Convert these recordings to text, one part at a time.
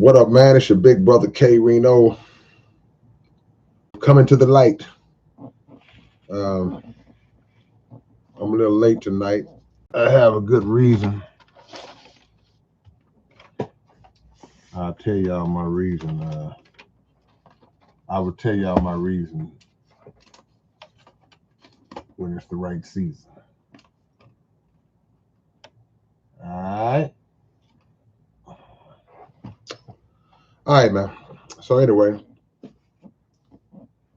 What up, man? It's your big brother K-Rino coming to the light. Um, I'm a little late tonight. I have a good reason. I'll tell y'all my reason. I will tell y'all my reason when it's the right season. All right, man. So anyway,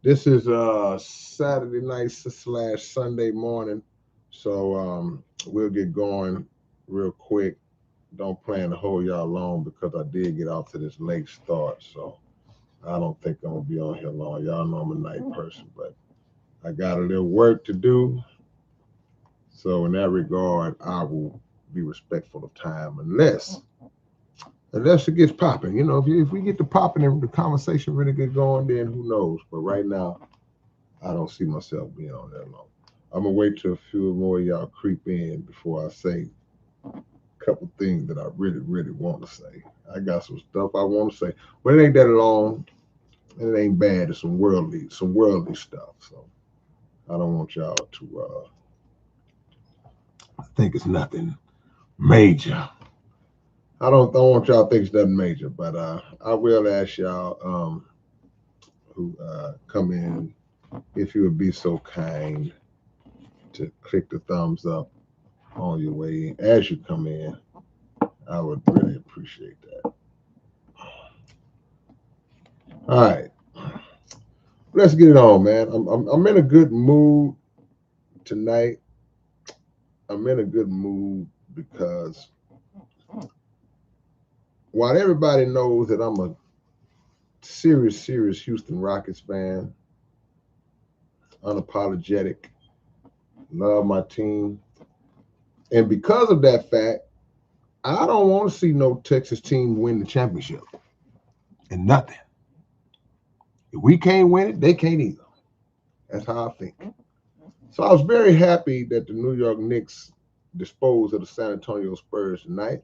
this is Saturday night / Sunday morning. So we'll get going real quick. Don't plan to hold y'all long because I did get off to this late start. So I don't think I'm gonna be on here long. Y'all know I'm a night person, but I got a little work to do. So in that regard, I will be respectful of time unless it gets popping. You know, if we get to popping and the conversation really get going, then who knows? But right now, I don't see myself being on that long. I'm gonna wait till a few more of y'all creep in before I say a couple things that I really, really want to say. I got some stuff I want to say, but it ain't that long, and it ain't bad. It's some worldly stuff. So I don't want y'all to think it's nothing major. I don't want y'all to think it's nothing major, but I will ask y'all who come in if you would be so kind to click the thumbs up on your way in as you come in. I would really appreciate that. All right, let's get it on, man. I'm in a good mood tonight. I'm in a good mood because while everybody knows that I'm a serious Houston Rockets fan, unapologetic, love my team, and because of that fact, I don't want to see no Texas team win the championship and nothing. If we can't win it, they can't either. That's how I think. So I was very happy that the New York Knicks disposed of the San Antonio Spurs tonight.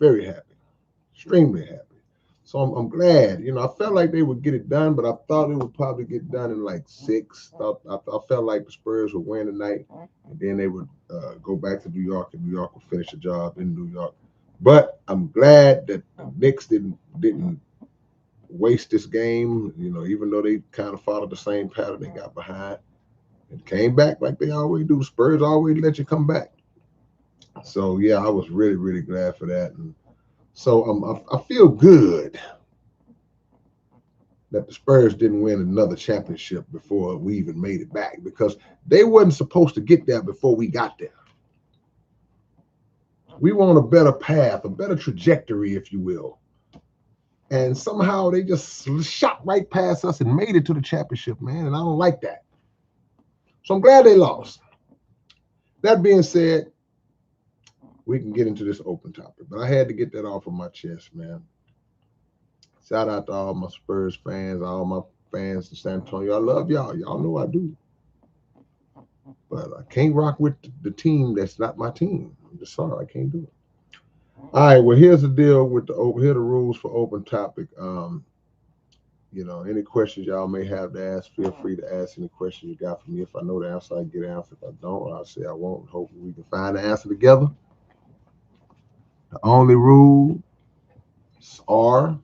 Very happy, extremely happy. So I'm glad. You know, I felt like they would get it done, but I thought it would probably get done in like 6. I felt like the Spurs would win tonight, and then they would go back to New York, and New York would finish the job in New York. But I'm glad that the Knicks didn't waste this game. You know, even though they kind of followed the same pattern, they got behind and came back like they always do. Spurs always let you come back. So yeah, I was really, really glad for that. And so I feel good that the Spurs didn't win another championship before we even made it back, because they wasn't supposed to get there before we got there. We want a better path, a better trajectory, if you will. And somehow they just shot right past us and made it to the championship, man. And I don't like that. So I'm glad they lost. That being said, we can get into this open topic, but I had to get that off of my chest, man. Shout out to all my Spurs fans, all my fans in San Antonio. I love y'all. Y'all know I do. But I can't rock with the team that's not my team. I'm just sorry, I can't do it. All right, well, here's the deal with here are the rules for open topic. You know, any questions y'all may have to ask, feel free to ask any questions you got for me. If I know the answer, I get the answer. If I don't, I'll say I won't. Hopefully we can find the answer together. The only rules are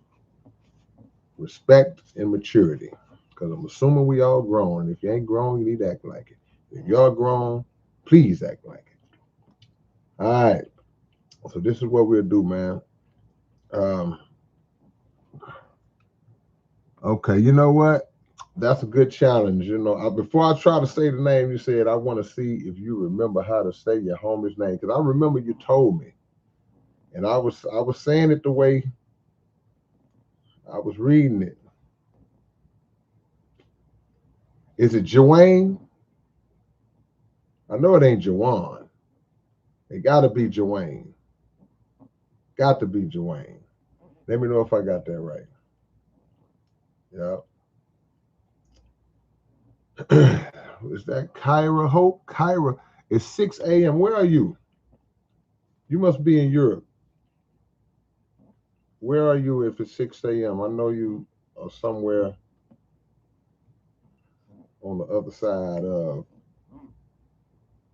respect and maturity, because I'm assuming we all grown. If you ain't grown, you need to act like it. If y'all grown, please act like it. All right. So this is what we'll do, man. Okay, you know what? That's a good challenge. You know, before I try to say the name, you said I want to see if you remember how to say your homie's name, because I remember you told me, and I was saying it the way I was reading it. Is it Joanne? I know it ain't Joanne. It got to be Joanne. Got to be Joanne. Let me know if I got that right. Yeah. Is that Kyra Hope? Kyra, it's 6 a.m. Where are you? You must be in Europe. Where are you if it's 6 a.m.? I know you are somewhere on the other side of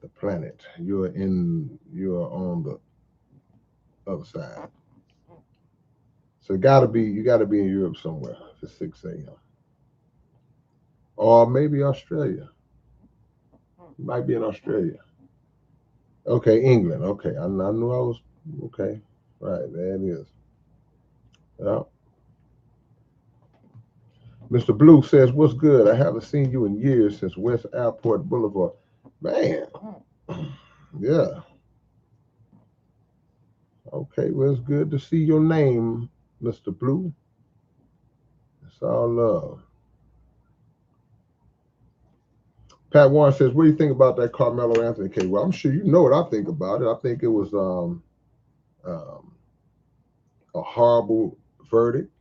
the planet. You're on the other side. So you gotta be in Europe somewhere if it's 6 a.m. Or maybe Australia. You might be in Australia. Okay, England. Okay, I knew I was okay. Right, there it is. Yeah. Mr. Blue says, "What's good? I haven't seen you in years since West Airport Boulevard." Man, yeah. Okay, well, it's good to see your name, Mr. Blue. It's all love. Pat Warren says, "What do you think about that Carmelo Anthony case?" Well, I'm sure you know what I think about it. I think it was a horrible verdict.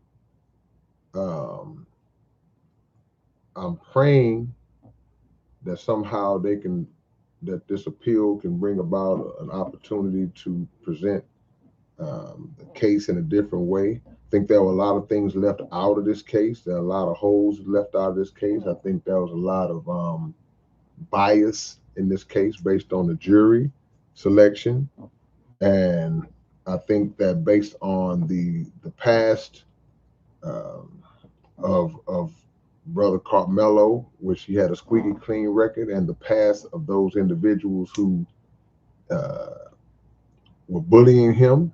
Um, I'm praying that somehow that this appeal can bring about an opportunity to present the case in a different way. I think there were a lot of things left out of this case. There are a lot of holes left out of this case. I think there was a lot of bias in this case based on the jury selection. And I think that based on the past um, of Brother Carmelo, which he had a squeaky clean record, and the past of those individuals who uh, were bullying him,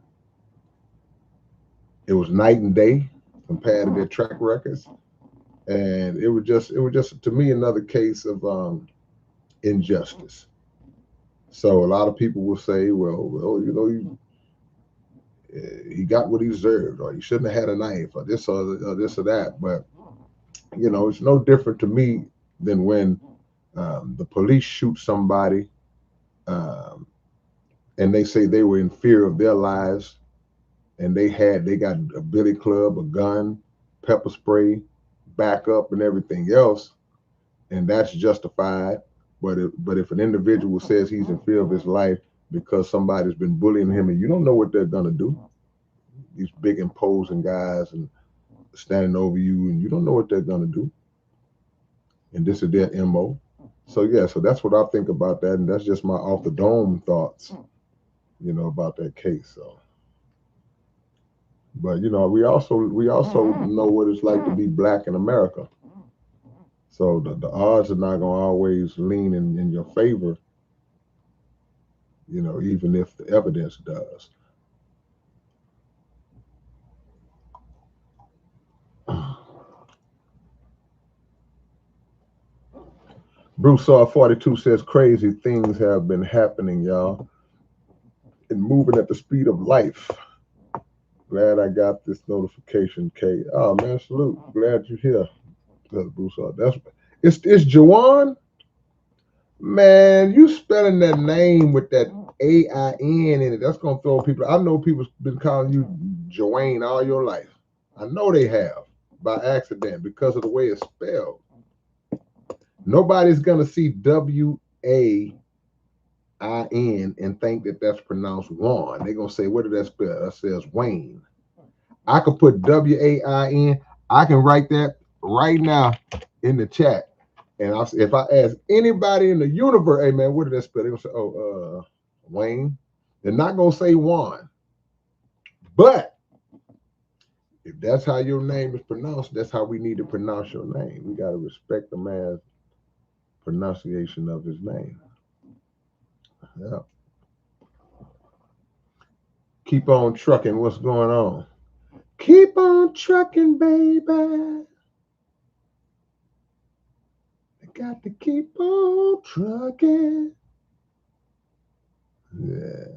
it was night and day compared to their track records, and it was just to me another case of injustice. So a lot of people will say, well, he got what he deserved, or he shouldn't have had a knife, or this or this or that. But it's no different to me than when the police shoot somebody, um, and they say they were in fear of their lives, and they got a billy club, a gun, pepper spray, backup, and everything else, and that's justified. But if an individual says he's in fear of his life because somebody's been bullying him, and you don't know what they're gonna do, these big imposing guys and standing over you, and you don't know what they're gonna do, and this is their MO. So yeah, so that's what I think about that, and that's just my off the dome thoughts, about that case. So, but we also know what it's like to be black in America. So the odds are not gonna always lean in your favor, even if the evidence does. Bruce 42 says crazy things have been happening, y'all, and moving at the speed of life. Glad I got this notification, Kay. Oh man, salute. Glad you're here. That's Bruce. It's Jawan. Man, you spelling that name with that AIN in it. That's gonna throw people. I know people's been calling you Joanne all your life. I know they have by accident because of the way it's spelled. Nobody's gonna see WAIN and think that that's pronounced Juan. They're gonna say, what did that spell? That says Wayne. I could put WAIN. I can write that right now in the chat. And if I ask anybody in the universe, hey man, what did that spell? They're gonna say, Wayne. They're not gonna say Juan. But if that's how your name is pronounced, that's how we need to pronounce your name. We gotta respect the man's pronunciation of his name. Yeah. Keep on trucking. What's going on? Keep on trucking, baby. Got to keep on trucking. Yeah.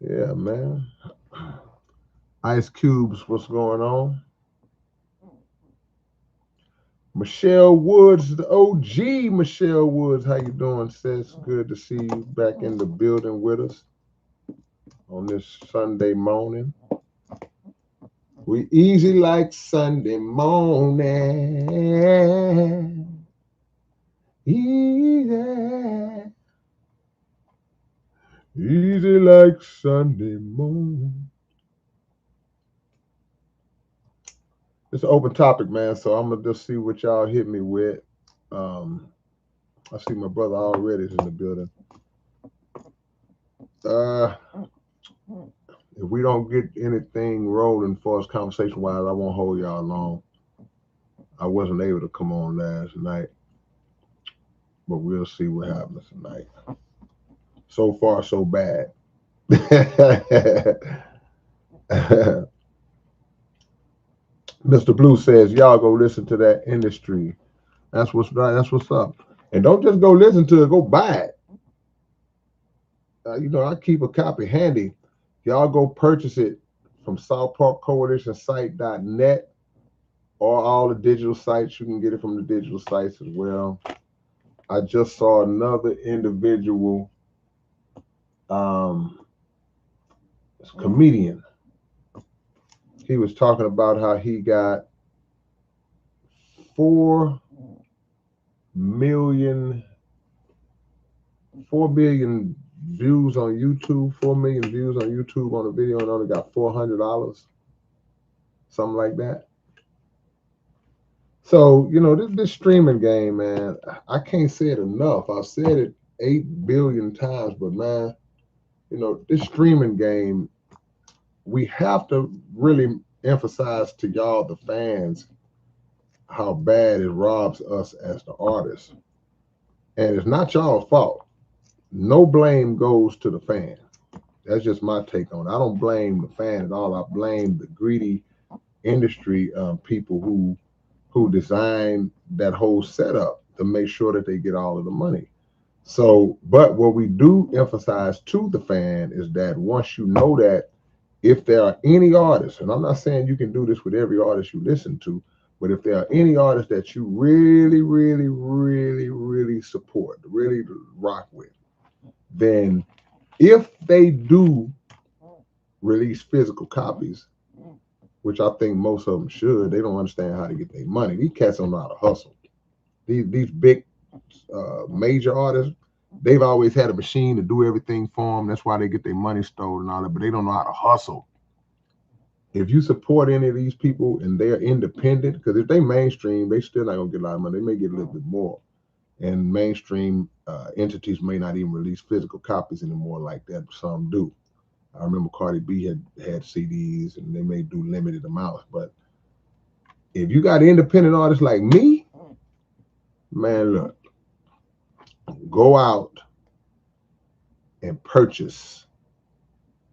Yeah, man. Ice Cubes, what's going on? Michelle Woods, the OG Michelle Woods, how you doing, sis? Good to see you back in the building with us on this Sunday morning. We easy like Sunday morning. Easy. Easy like Sunday morning. It's an open topic, man. So I'm gonna just see what y'all hit me with. Um, I see my brother already is in the building. Uh, if we don't get anything rolling for us conversation wise, I won't hold y'all long. I wasn't able to come on last night, but we'll see what happens tonight. So far, so bad. Mr. Blue says, y'all go listen to that industry. That's what's right. That's what's up. And don't just go listen to it, go buy it. I keep a copy handy. Y'all go purchase it from South Park Coalition site.net or all the digital sites. You can get it from the digital sites as well. I just saw another individual, comedian. He was talking about how he got 4 million 4 million views on YouTube, 4 million views on YouTube on a video and only got $400, something like that. So, this streaming game, man, I can't say it enough. I've said it 8 billion times, but man, this streaming game, we have to really emphasize to y'all, the fans, how bad it robs us as the artists. And it's not y'all's fault. No blame goes to the fan. That's just my take on it. I don't blame the fan at all. I blame the greedy industry people who designed that whole setup to make sure that they get all of the money. So, but what we do emphasize to the fan is that once you know that if there are any artists, and I'm not saying you can do this with every artist you listen to, but if there are any artists that you really, really, really, really support, really rock with, then if they do release physical copies, which I think most of them should, they don't understand how to get their money. These cats don't know how to hustle. These big major artists, they've always had a machine to do everything for them. That's why they get their money stolen and all that, but they don't know how to hustle. If you support any of these people and they're independent, because if they mainstream, they still not gonna get a lot of money. They may get a little bit more. And mainstream entities may not even release physical copies anymore like that. Some do. I remember Cardi B had CDs and they may do limited amounts. But if you got independent artists like me, man, look, go out and purchase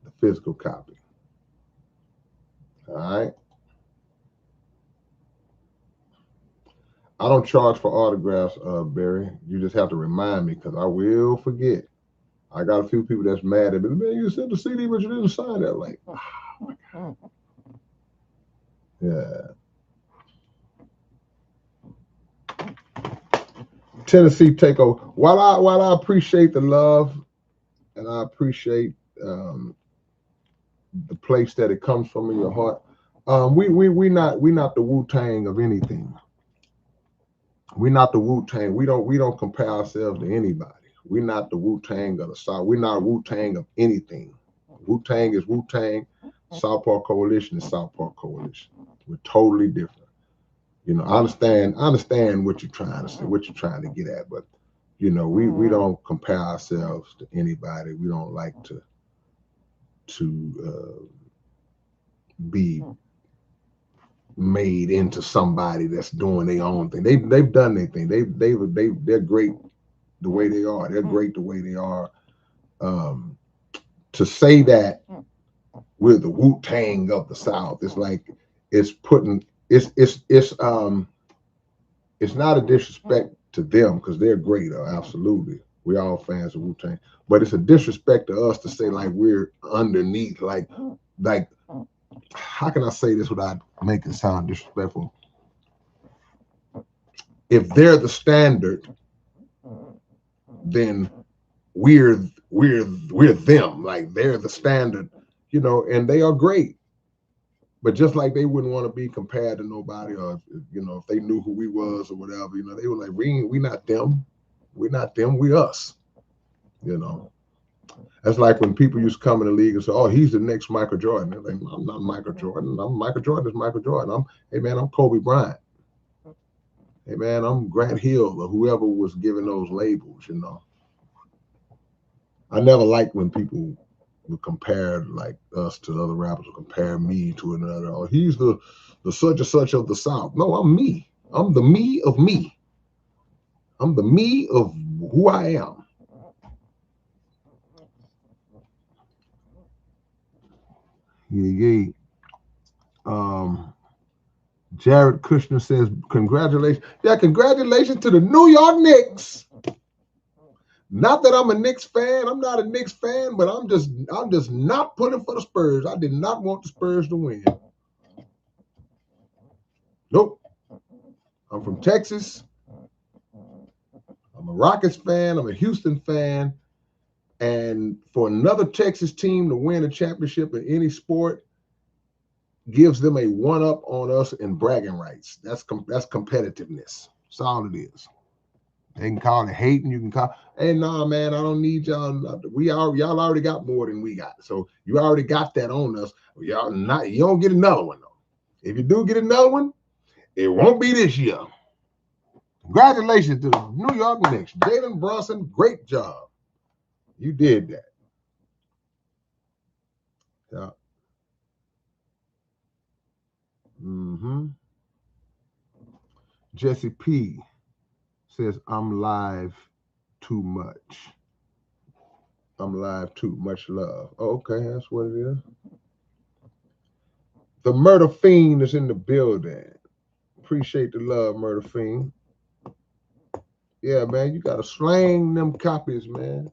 the physical copy. All right. I don't charge for autographs, Barry. You just have to remind me because I will forget. I got a few people that's mad at me. Man, you sent the CD, but you didn't sign it. Like, oh my God. Yeah. Tennessee takeover. While I appreciate the love and I appreciate the place that it comes from in your heart, we not the Wu-Tang of anything. We're not the Wu-Tang. We don't compare ourselves to anybody. We're not the Wu-Tang of the South. We're not Wu-Tang of anything. Wu-Tang is Wu-Tang. South Park Coalition is South Park Coalition. We're totally different. I understand what you're trying to say, what you're trying to get at, but we don't compare ourselves to anybody. We don't like to be made into somebody that's doing their own thing. They've done their thing. They're great the way they are. They're great the way they are. To say that we're the Wu-Tang of the South, it's like it's not a disrespect to them because they're great. Absolutely, we all fans of Wu-Tang, but it's a disrespect to us to say like we're underneath. Like how can I say this without making it sound disrespectful? If they're the standard, then we're them. Like they're the standard, and they are great. But just like they wouldn't want to be compared to nobody, or if they knew who we was or whatever, they were like, we not them, we're not them, we us. That's like when people used to come in the league and say, "Oh, he's the next Michael Jordan." They're like, "I'm not Michael Jordan. I'm Michael Jordan is Michael Jordan. Hey man, I'm Kobe Bryant. Hey man, I'm Grant Hill or whoever was giving those labels." I never liked when people would compare like us to other rappers or compare me to another. Oh, he's the such and such of the South. No, I'm me. I'm the me of me. I'm the me of who I am. Yeah. Jared Kushner says, congratulations. Yeah, congratulations to the New York Knicks. Not that I'm a Knicks fan. I'm not a Knicks fan, but I'm just not pulling for the Spurs. I did not want the Spurs to win. Nope. I'm from Texas. I'm a Rockets fan. I'm a Houston fan. And for another Texas team to win a championship in any sport gives them a one-up on us in bragging rights. That's competitiveness. That's all it is. They can call it hating. You can call, hey, nah, man, I don't need y'all. Y'all already got more than we got. So you already got that on us. You don't get another one though. If you do get another one, it won't be this year. Congratulations to the New York Knicks. Jalen Brunson, great job. You did that. Yeah. Mm-hmm. Jesse P says, I'm live too much. I'm live too much love. Oh, okay, that's what it is. The Murder Fiend is in the building. Appreciate the love, Murder Fiend. Yeah, man, you gotta slang them copies, man.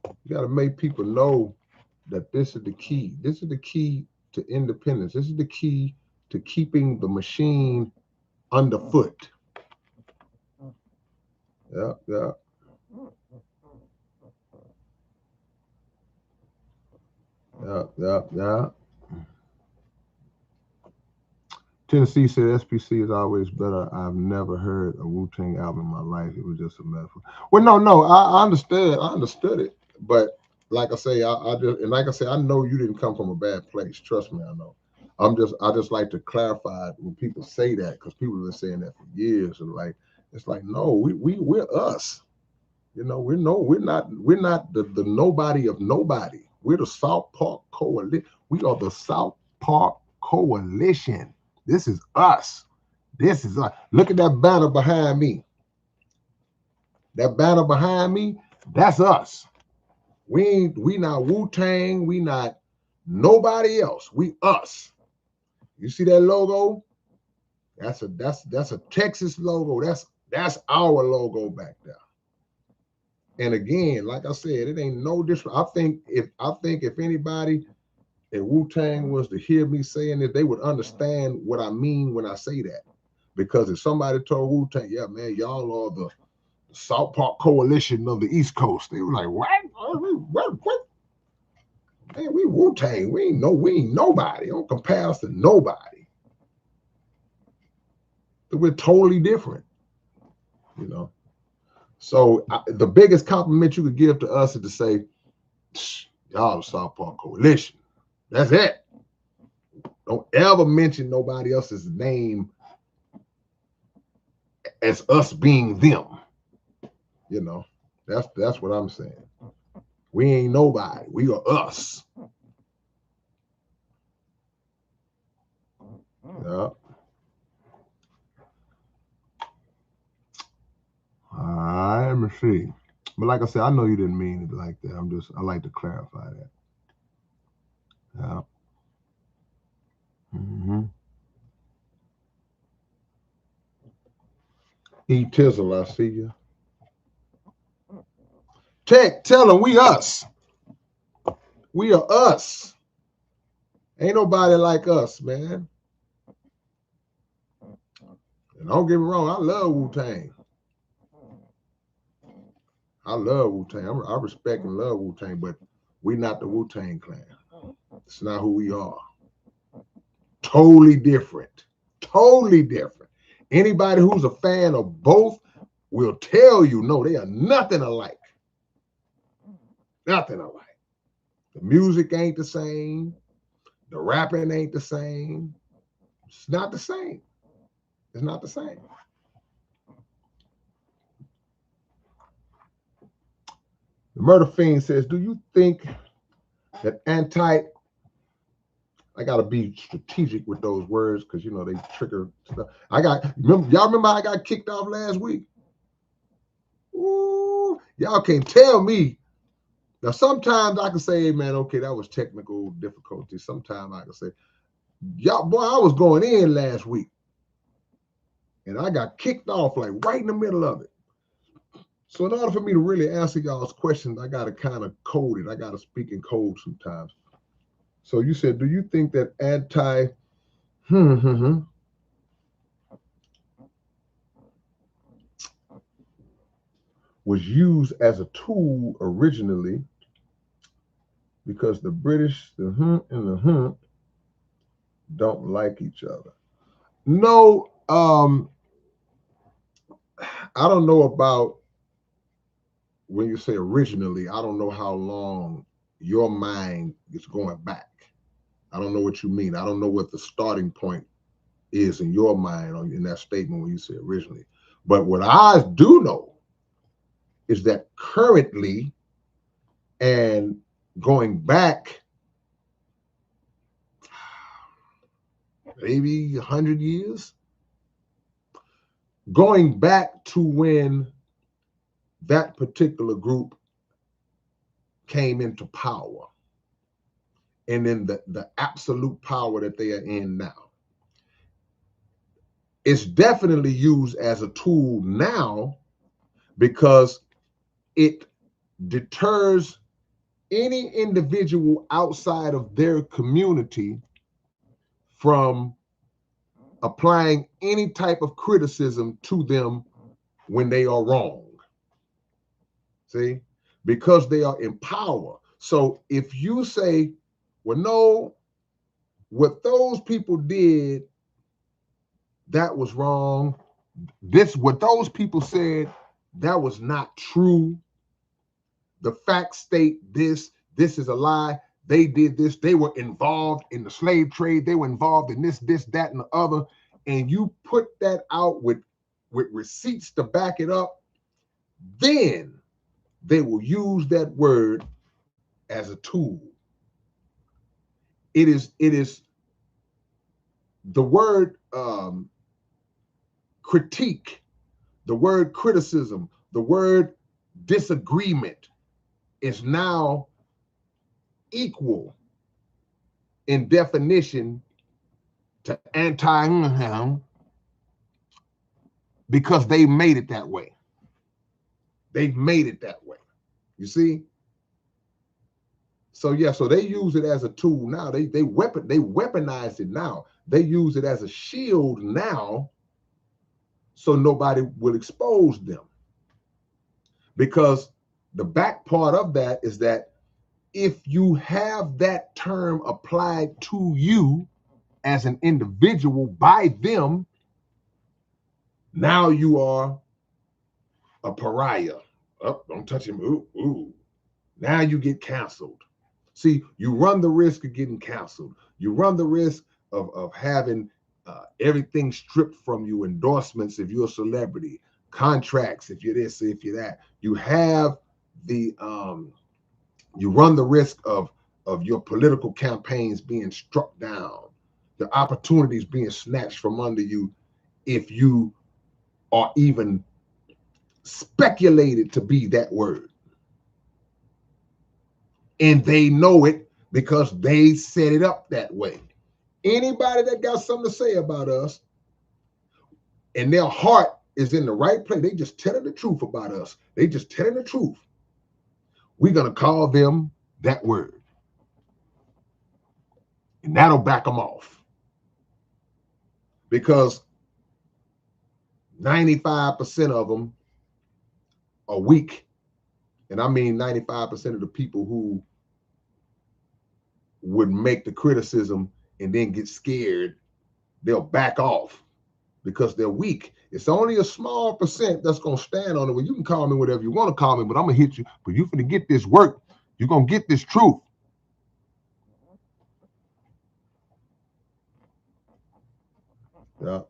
You gotta make people know that this is the key. This is the key to independence. This is the key to keeping the machine underfoot. Yeah. Tennessee said SPC is always better. I've never heard a Wu-Tang album in my life. It was just a metaphor. Well, no, I understood it. But like I say, I know you didn't come from a bad place. Trust me, I know. I just like to clarify when people say that, because people have been saying that for years, and like it's like, no, we're us. We're not the nobody of nobody. We're the South Park Coalition. We are the South Park Coalition. This is us. This is us. Look at that banner behind me. That banner behind me, that's us. We not Wu-Tang. We not nobody else. We us. You see that logo? That's a Texas logo. That's our logo back there. And again, like I said, it ain't no different. I think if anybody in Wu-Tang was to hear me saying it, they would understand what I mean when I say that. Because if somebody told Wu-Tang, yeah, man, y'all are the South Park Coalition of the East Coast, they were like, what? Man, we Wu-Tang. We ain't nobody. Don't compare us to nobody. We're totally different, So the biggest compliment you could give to us is to say, y'all the South Park Coalition. That's it. Don't ever mention nobody else's name as us being them. That's what I'm saying. We ain't nobody. We are us. Yeah. Let me see. But like I said, I know you didn't mean it like that. I like to clarify that. Yeah. Mm-hmm. E Tizzle, I see you. Tech, tell them we us. We are us. Ain't nobody like us, man. And don't get me wrong, I love Wu-Tang. I love Wu-Tang. I respect and love Wu-Tang, but we not the Wu-Tang clan. It's not who we are. Totally different. Totally different. Anybody who's a fan of both will tell you, no, they are nothing alike. Nothing alike. The music ain't the same. The rapping ain't the same. It's not the same. It's not the same. The Murder Fiend says, do you think that I got to be strategic with those words because, you know, they trigger stuff. Y'all remember I got kicked off last week? Ooh, y'all can't tell me. Now, sometimes I can say, hey, man, okay, that was technical difficulty. Sometimes I can say, y'all, boy, I was going in last week. And I got kicked off like right in the middle of it. So in order for me to really answer y'all's questions, I got to kind of code it. I got to speak in code sometimes. So you said, do you think that was used as a tool originally because the British, and the don't like each other? No, I don't know about when you say originally. I don't know how long your mind is going back. I don't know what you mean. I don't know what the starting point is in your mind or in that statement when you say originally. But what I do know is that currently and going back maybe 100 years, going back to when that particular group came into power and then the absolute power that they are in now. It's definitely used as a tool now because it deters any individual outside of their community from applying any type of criticism to them when they are wrong. See? Because they are in power. So if you say, well, no, what those people did, that was wrong. What those people said, that was not true. The facts state this is a lie. They did this. They were involved in the slave trade. They were involved in this, that, and the other. And you put that out with receipts to back it up, then they will use that word as a tool. It is the word critique, the word criticism, the word disagreement is now equal in definition to anti because they made it that way. They've made it that way. You see? So yeah, so they use it as a tool now. They weaponize it now. They use it as a shield now so nobody will expose them. Because the back part of that is that if you have that term applied to you as an individual by them, now you are a pariah. Oh, don't touch him. Ooh. Now you get canceled. See, you run the risk of getting canceled. You run the risk of having everything stripped from you, endorsements if you're a celebrity, contracts if you're this, if you're that. You have the you run the risk of your political campaigns being struck down, the opportunities being snatched from under you if you are even speculated to be that word. And they know it because they set it up that way. Anybody that got something to say about us and their heart is in the right place, they just telling the truth about us. They just telling the truth. We're going to call them that word. And that'll back them off. Because 95% of them are weak. And I mean 95% of the people who would make the criticism and then get scared, they'll back off because they're weak. It's only a small percent that's going to stand on it. Well, you can call me whatever you want to call me, but I'm going to hit you. But you finna get this work. You're going to get this truth. Yeah.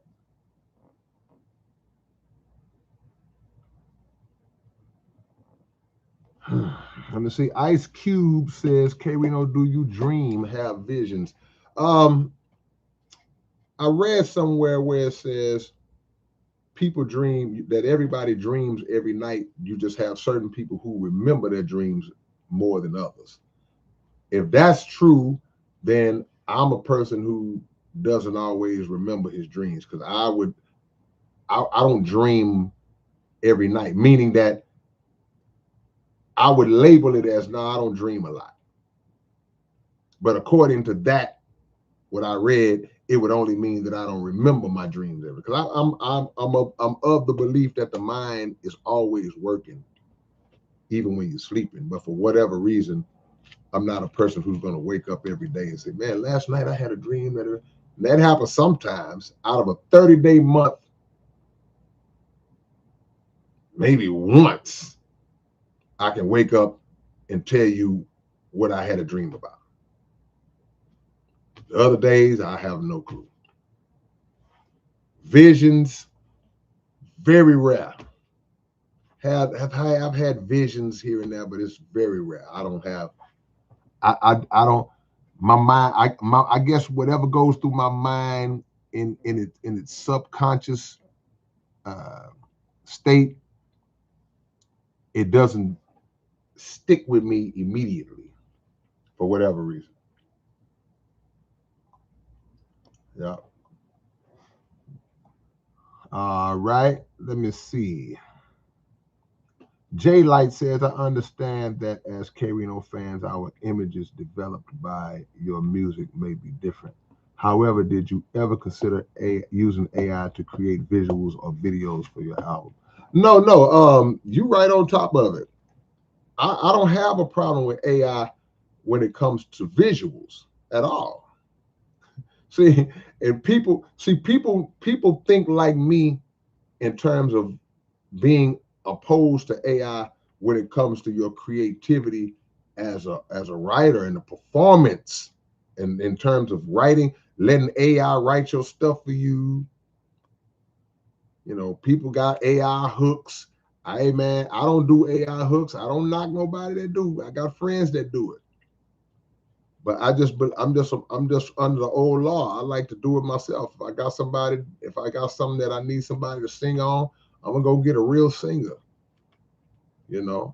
Let me see. Ice Cube says, K-Rino, do you dream, have visions? I read somewhere where it says people dream, that everybody dreams every night. You just have certain people who remember their dreams more than others. If that's true, then I'm a person who doesn't always remember his dreams, because I don't dream every night, meaning that I would label it as, no, I don't dream a lot. But according to that, what I read, it would only mean that I don't remember my dreams ever. Because I'm of the belief that the mind is always working, even when you're sleeping. But for whatever reason, I'm not a person who's going to wake up every day and say, man, last night I had a dream that happens sometimes. Out of a 30-day month, maybe once I can wake up and tell you what I had a dream about. The other days, I have no clue. Visions, very rare. I've had visions here and there, but it's very rare. I don't have. I don't. My mind. I guess whatever goes through my mind in its subconscious state, it doesn't stick with me immediately for whatever reason. Yeah. All right. Let me see. J Light says, I understand that as K-Rino fans, our images developed by your music may be different. However, did you ever consider using AI to create visuals or videos for your album? No. You right on top of it. I don't have a problem with AI when it comes to visuals at all. See, and people think like me in terms of being opposed to AI when it comes to your creativity as a writer and a performance, and in terms of writing, letting AI write your stuff for you. You know, people got AI hooks. Hey man, I don't do AI hooks. I don't knock nobody that do. I got friends that do it. But I'm just under the old law. I like to do it myself. If I got something that I need somebody to sing on, I'm gonna go get a real singer. You know,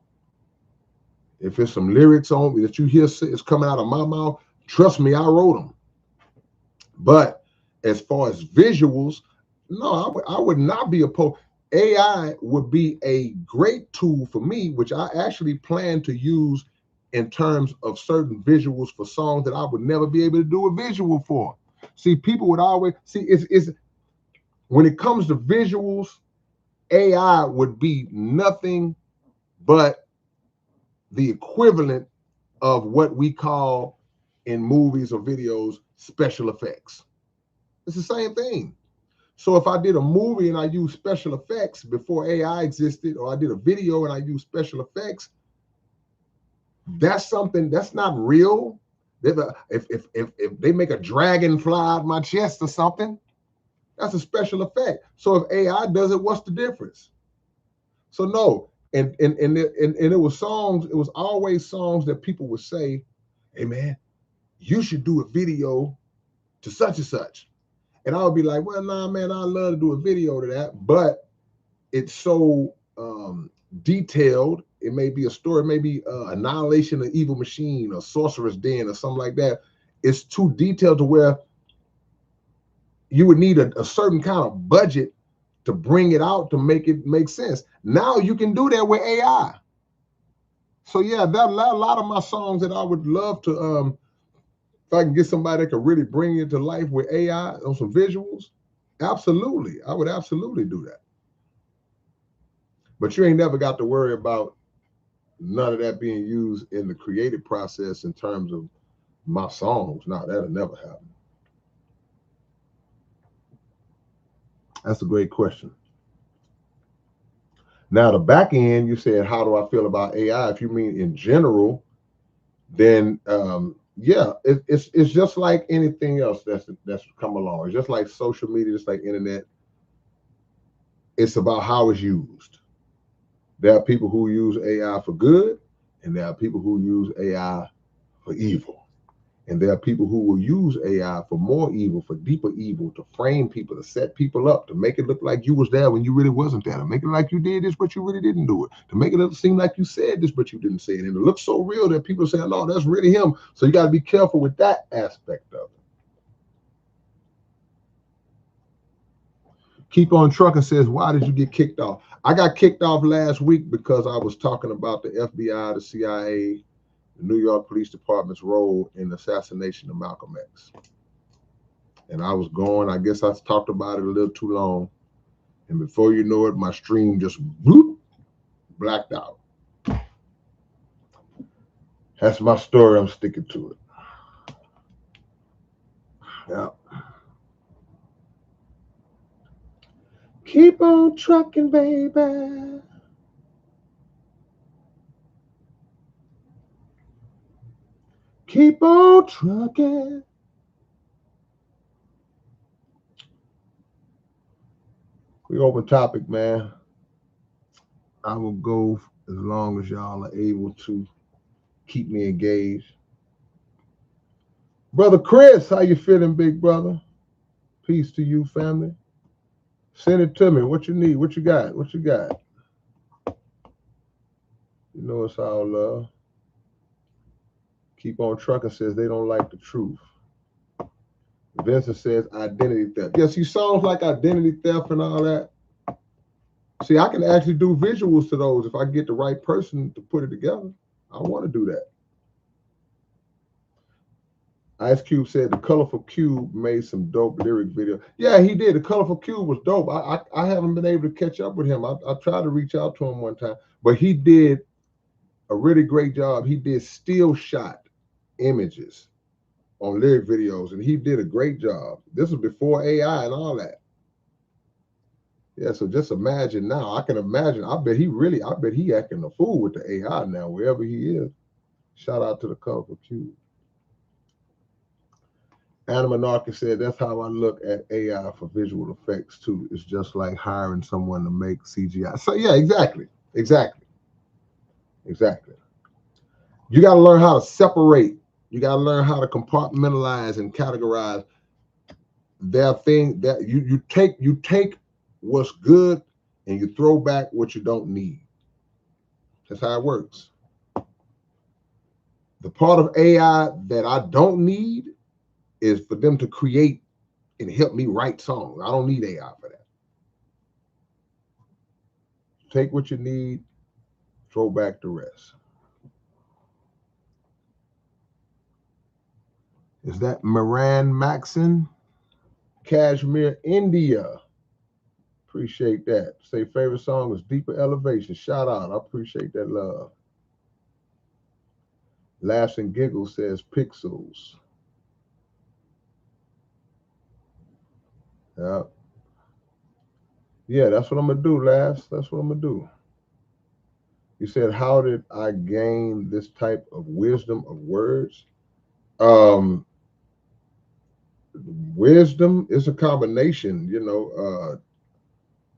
if it's some lyrics on that you hear it's coming out of my mouth, trust me, I wrote them. But as far as visuals, no, I would not be opposed. AI would be a great tool for me, which I actually plan to use in terms of certain visuals for songs that I would never be able to do a visual for. See, people would always see it's when it comes to visuals, AI would be nothing but the equivalent of what we call in movies or videos special effects. It's the same thing. So if I did a movie and I used special effects before AI existed, or I did a video and I used special effects, that's something that's not real. If they make a dragon fly out my chest or something, that's a special effect. So if AI does it, what's the difference? So no, and it was songs. It was always songs that people would say, "Hey man, you should do a video to such and such," and I would be like, "Well, nah, man, I love to do a video to that, but it's so detailed. It may be a story, it may be Annihilation of Evil Machine or Sorcerer's Den or something like that. It's too detailed to where you would need a certain kind of budget to bring it out to make it make sense. Now you can do that with AI. So yeah, that a lot of my songs that I would love to, if I can get somebody that could really bring it to life with AI on some visuals, absolutely, I would absolutely do that. But you ain't never got to worry about none of that being used in the creative process in terms of my songs. No, that'll never happen. That's a great question. Now, the back end, you said, how do I feel about AI? If you mean in general, then yeah, it's just like anything else that's come along. It's just like social media, just like internet. It's about how it's used. There are people who use AI for good, and there are people who use AI for evil. And there are people who will use AI for more evil, for deeper evil, to frame people, to set people up, to make it look like you was there when you really wasn't there, to make it like you did this, but you really didn't do it, to make it seem like you said this, but you didn't say it. And it looks so real that people say, no, that's really him. So you got to be careful with that aspect of it. Keep on Trucking says, why did you get kicked off? I got kicked off last week because I was talking about the FBI, the CIA, the New York Police Department's role in the assassination of Malcolm X. And I was going, I guess I talked about it a little too long. And before you know it, my stream just whoop, blacked out. That's my story. I'm sticking to it. Yeah. Keep on trucking, baby. Keep on trucking. We open topic, man. I will go as long as y'all are able to keep me engaged. Brother Chris, how you feeling, big brother? Peace to you, family. Send it to me. What you need? What you got? What you got? You know it's all love. Keep on Trucking says they don't like the truth. Vincent says identity theft. Yeah, see, songs like identity theft and all that. See, I can actually do visuals to those if I get the right person to put it together. I want to do that. Ice Cube said the Colorful Cube made some dope lyric video. Yeah, he did. The Colorful Cube was dope. I haven't been able to catch up with him. I tried to reach out to him one time, but he did a really great job. He did still shot images on lyric videos, and he did a great job. This was before AI and all that. Yeah, so just imagine now. I can imagine. I bet he acting a fool with the AI now, wherever he is. Shout out to the Colorful Cube. Anna Monarchy said, that's how I look at AI for visual effects too. It's just like hiring someone to make CGI. So yeah, exactly. You got to learn how to separate. You got to learn how to compartmentalize and categorize. There are things that you take what's good and you throw back what you don't need. That's how it works. The part of AI that I don't need is for them to create and help me write songs. I don't need AI for that. Take what you need, throw back the rest. Is that Moran Maxon? Kashmir, India. Appreciate that. Say favorite song is Deeper Elevation. Shout out. I appreciate that love. Laughs and Giggles says Pixels. Yeah. Yeah, that's what I'm gonna do, Laughs. That's what I'm gonna do. You said, how did I gain this type of wisdom of words? Wisdom is a combination,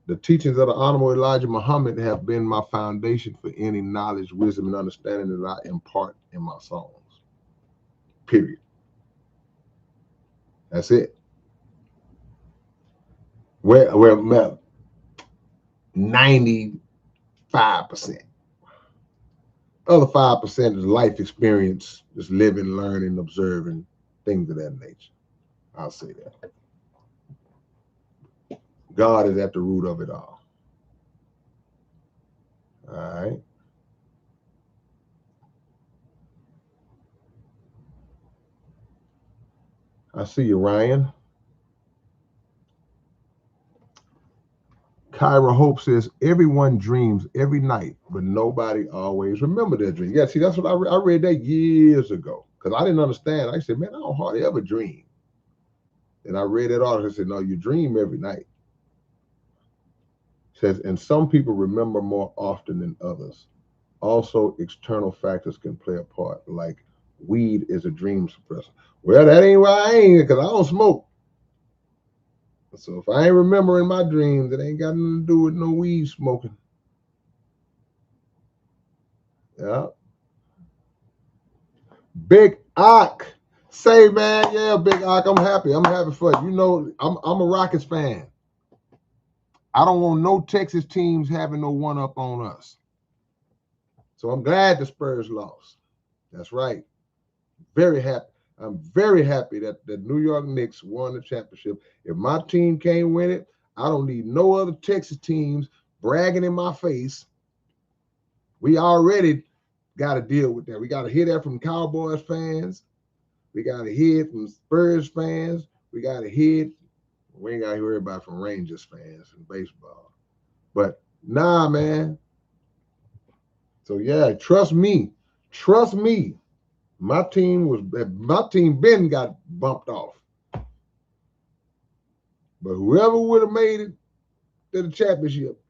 the teachings of the Honorable Elijah Muhammad have been my foundation for any knowledge, wisdom, and understanding that I impart in my songs. Period. That's it. We're 95%. Other 5% is life experience, just living, learning, observing, things of that nature. I'll say that. God is at the root of it all. All right. I see you, Ryan. Kyra Hope says, everyone dreams every night, but nobody always remember their dream. Yeah, see, that's what I read that years ago because I didn't understand. I said, man, I don't hardly ever dream. And I read it all. I said, no, you dream every night. It says, and some people remember more often than others. Also, external factors can play a part, like weed is a dream suppressor. Well, that ain't why I ain't, because I don't smoke. So if I ain't remembering my dreams, it ain't got nothing to do with no weed smoking. Yeah. Big Ock. Say, man, yeah, Big Ock, I'm happy. I'm happy for you. You know, I'm a Rockets fan. I don't want no Texas teams having no one up on us. So I'm glad the Spurs lost. That's right. Very happy. I'm very happy that the New York Knicks won the championship. If my team can't win it, I don't need no other Texas teams bragging in my face. We already got to deal with that. We got to hear that from Cowboys fans. We got to hear it from Spurs fans. We got to hear it. We ain't got to hear about from Rangers fans in baseball. But nah, man. So yeah, trust me. Trust me. My team Ben got bumped off. But whoever would have made it to the championship,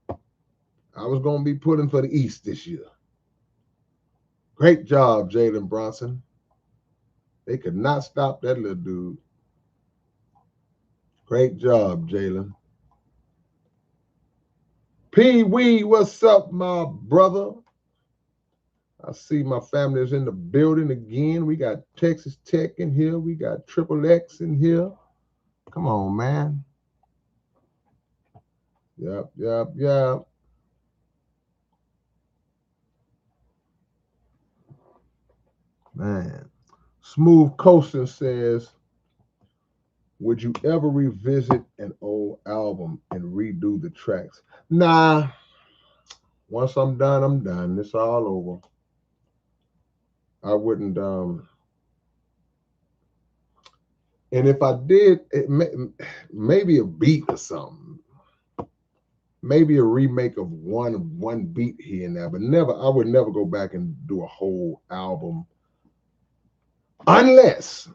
I was going to be putting for the East this year. Great job, Jalen Brunson. They could not stop that little dude. Great job, Jalen. Pee Wee, what's up, my brother? I see my family is in the building again. We got Texas Tech in here. We got Triple X in here. Come on, man. Yep. Man. Smooth Coasting says, would you ever revisit an old album and redo the tracks? Nah. Once I'm done, I'm done. It's all over. I wouldn't. And if I did, maybe a beat or something. Maybe a remake of one beat here and there, but I would never go back and do a whole album unless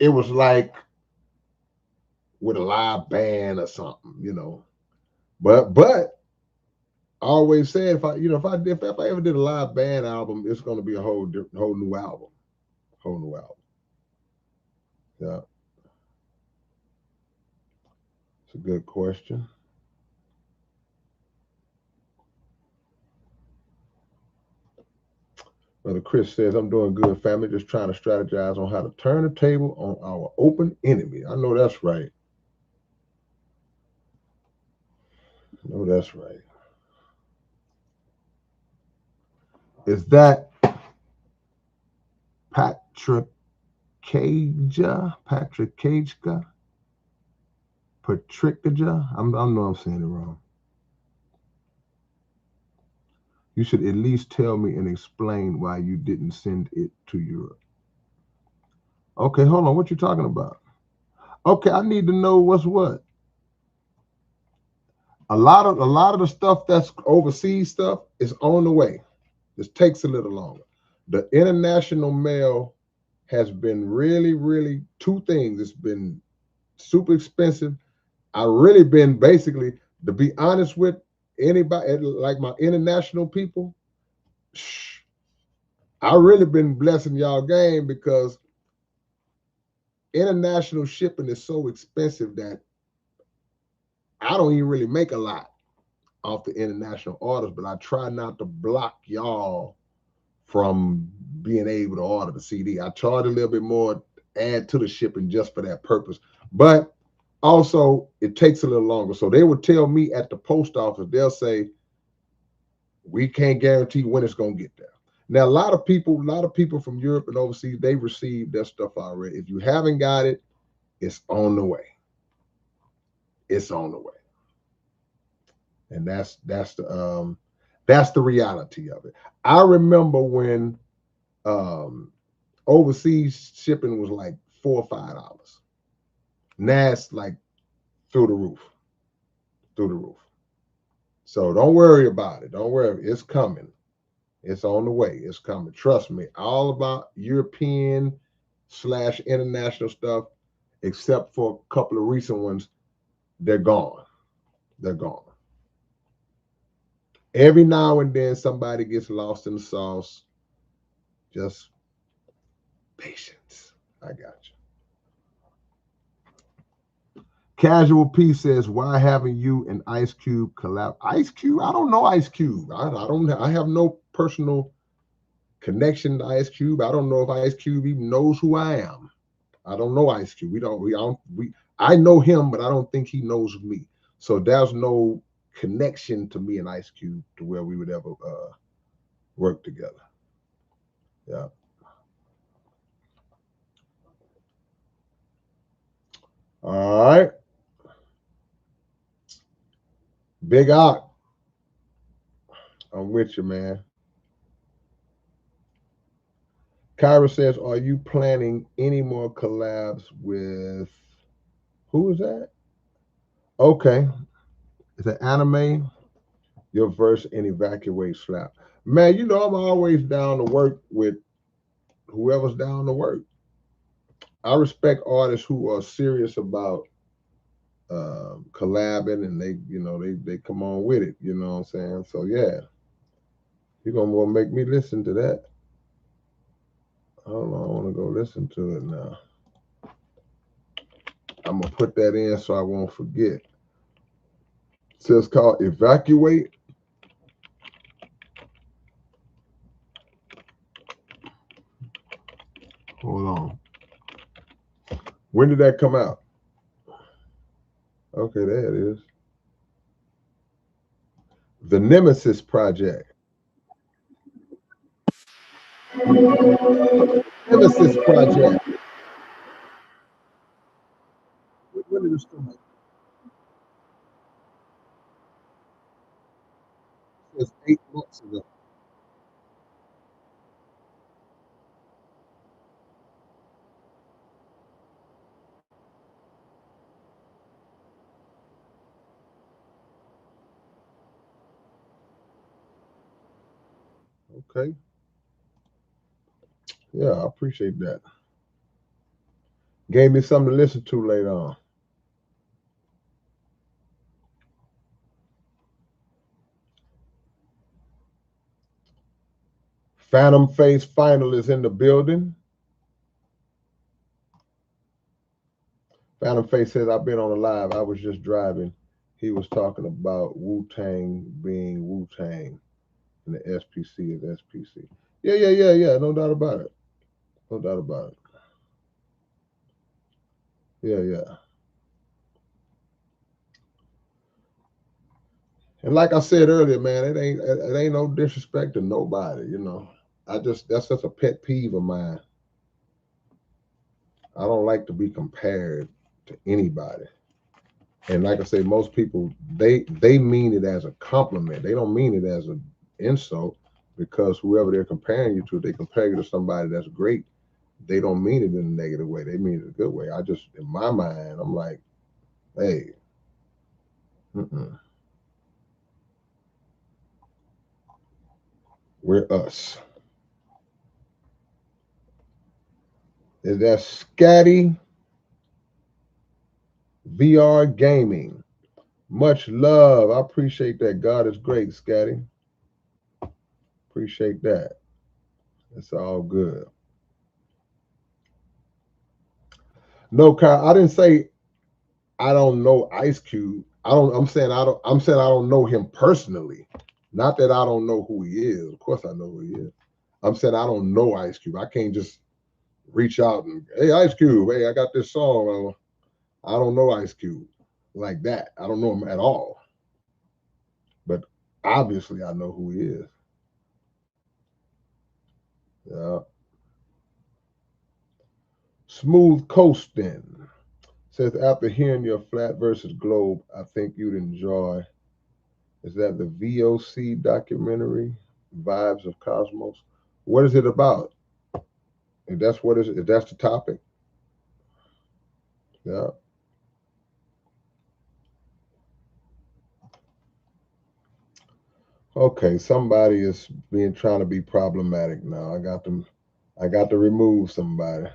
it was like with a live band or something, you know. But I always said if I ever did a live band album, it's going to be a whole new album, Yeah, it's a good question. Brother Chris says, I'm doing good, family, just trying to strategize on how to turn the table on our open enemy. I know that's right. Is that Patrick Caja? Patrick Cajka? Patrickaja? I know I'm saying it wrong. You should at least tell me and explain why you didn't send it to Europe. Okay, hold on. What you talking about? Okay, I need to know what's what. A lot of the stuff that's overseas stuff is on the way. This takes a little longer. The international mail has been really two things. It's been super expensive. I really been basically, to be honest with anybody, like my international people, I really been blessing y'all game because international shipping is so expensive that I don't even really make a lot off the international orders, but I try not to block y'all from being able to order the CD. I charge a little bit more, add to the shipping just for that purpose. But also, it takes a little longer. So they would tell me at the post office, they'll say, we can't guarantee when it's going to get there. Now, a lot of people from Europe and overseas, they received their stuff already. If you haven't got it, it's on the way. It's on the way. And that's the reality of it. I remember when overseas shipping was like $4 or $5. Now it's like through the roof. So don't worry about it. Don't worry. It's coming. It's on the way. It's coming. Trust me. All about European/international stuff, except for a couple of recent ones, they're gone. Every now and then somebody gets lost in the sauce. Just patience. I got you. Casual P says, "Why haven't you and Ice Cube collab?" Ice Cube? I don't know Ice Cube. I don't. I have no personal connection to Ice Cube. I don't know if Ice Cube even knows who I am. I don't know Ice Cube. We don't. We don't. We. I know him, but I don't think he knows me. So there's no connection to me and Ice Cube to where we would ever work together. Yeah. All right. Big Ock, I'm with you, man. Kyra says, "Are you planning any more collabs with who is that?" Okay. It's an anime, your verse and evacuate slap. Man, you know I'm always down to work with whoever's down to work. I respect artists who are serious about collabing and they come on with it. You know what I'm saying? So yeah, you're gonna make me listen to that. Hold on, I want to go listen to it now. I'm gonna put that in so I won't forget. So it's called Evacuate. Hold on. When did that come out? Okay, there it is. The Nemesis Project. Nemesis Project. When did this come out? It's 8 months ago. Okay. Yeah, I appreciate that. Gave me something to listen to later on. Phantom Face Final is in the building. Phantom Face says, "I've been on a live. I was just driving. He was talking about Wu Tang being Wu Tang and the SPC is SPC." Yeah, yeah, yeah, yeah. No doubt about it. No doubt about it. Yeah, yeah. And like I said earlier, man, it ain't no disrespect to nobody, you know. That's just a pet peeve of mine. I don't like to be compared to anybody. And like I say, most people they mean it as a compliment. They don't mean it as an insult because whoever they're comparing you to, they compare you to somebody that's great. They don't mean it in a negative way. They mean it in a good way. I just, in my mind, I'm like, hey, mm-mm, we're us. Is that Scatty VR Gaming? Much love. I appreciate that. God is great, Scatty. Appreciate that. It's all good. No, Kyle, I didn't say I don't know Ice Cube. I'm saying I don't. I'm saying I don't know him personally. Not that I don't know who he is. Of course, I know who he is. I'm saying I don't know Ice Cube. I can't just reach out and, hey, Ice Cube, hey, I got this song. I don't know Ice Cube like that. I don't know him at all. But obviously, I know who he is. Yeah. Smooth Coasting says, after hearing your Flat versus Globe, I think you'd enjoy. Is that the VOC documentary, Vibes of Cosmos? What is it about? If that's the topic, yeah. Okay, somebody is being trying to be problematic now. I got to remove somebody.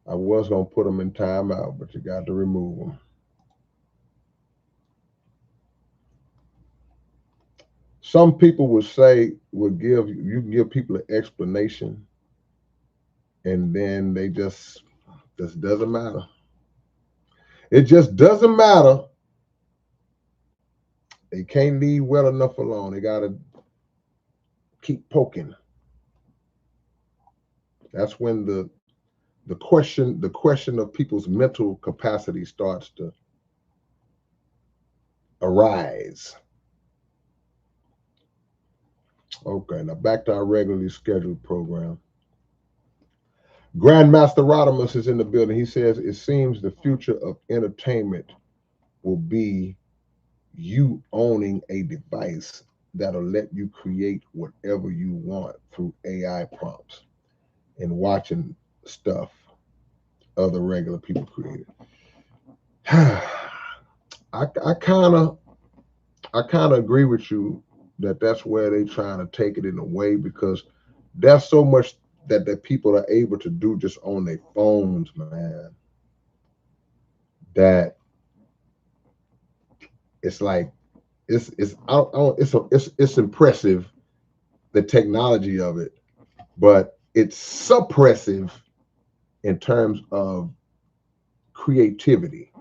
I was gonna put them in timeout, but you got to remove them. some people would say, you can give people an explanation, and then they just doesn't matter. It just doesn't matter. They can't leave well enough alone. They gotta keep poking. That's when the question of people's mental capacity starts to arise. Okay, now back to our regularly scheduled program. Grandmaster Rodimus is in the building. He says it seems the future of entertainment will be you owning a device that'll let you create whatever you want through AI prompts and watching stuff other regular people created. I kind of agree with you that that's where they trying to take it in a way, because there's so much that people are able to do just on their phones, man. That it's like it's impressive, the technology of it, but it's suppressive in terms of creativity.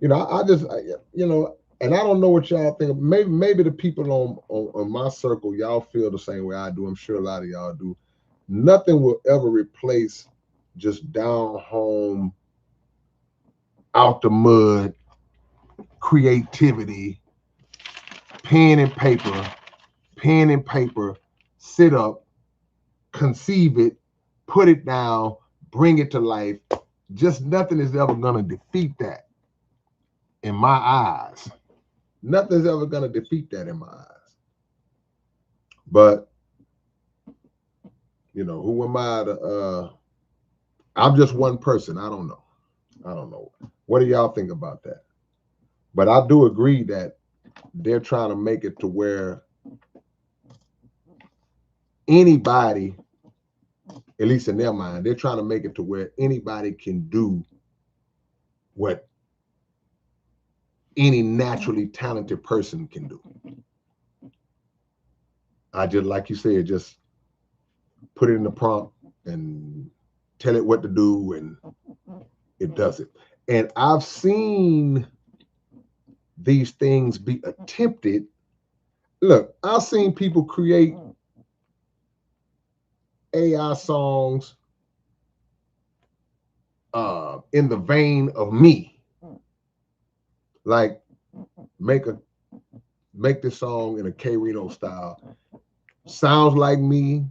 And I don't know what y'all think. Maybe the people on my circle, y'all feel the same way I do. I'm sure a lot of y'all do. Nothing will ever replace just down home, out the mud creativity, pen and paper, pen and paper, sit up, conceive it, put it down, bring it to life. Just nothing is ever gonna defeat that in my eyes. Nothing's ever gonna defeat that in my eyes. But who am I to I'm just one person. I don't know. What do y'all think about that? But I do agree that they're trying to make it to where anybody, at least in their mind, they're trying to make it to where anybody can do what any naturally talented person can do. I just, like you said, just put it in the prompt and tell it what to do, and it does it. And I've seen these things be attempted. Look, I've seen people create AI songs in the vein of me. Like make this song in a K-Rino style. Sounds like me.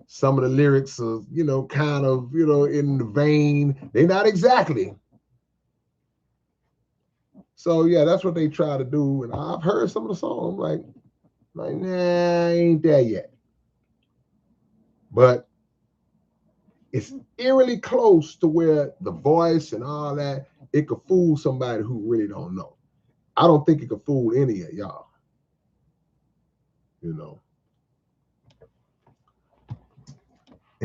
Some of the lyrics are, kind of, in the vein. They're not exactly. So yeah, that's what they try to do. And I've heard some of the songs. I'm like, nah, ain't there yet. But it's eerily close to where the voice and all that, it could fool somebody who really don't know. I don't think it could fool any of y'all. And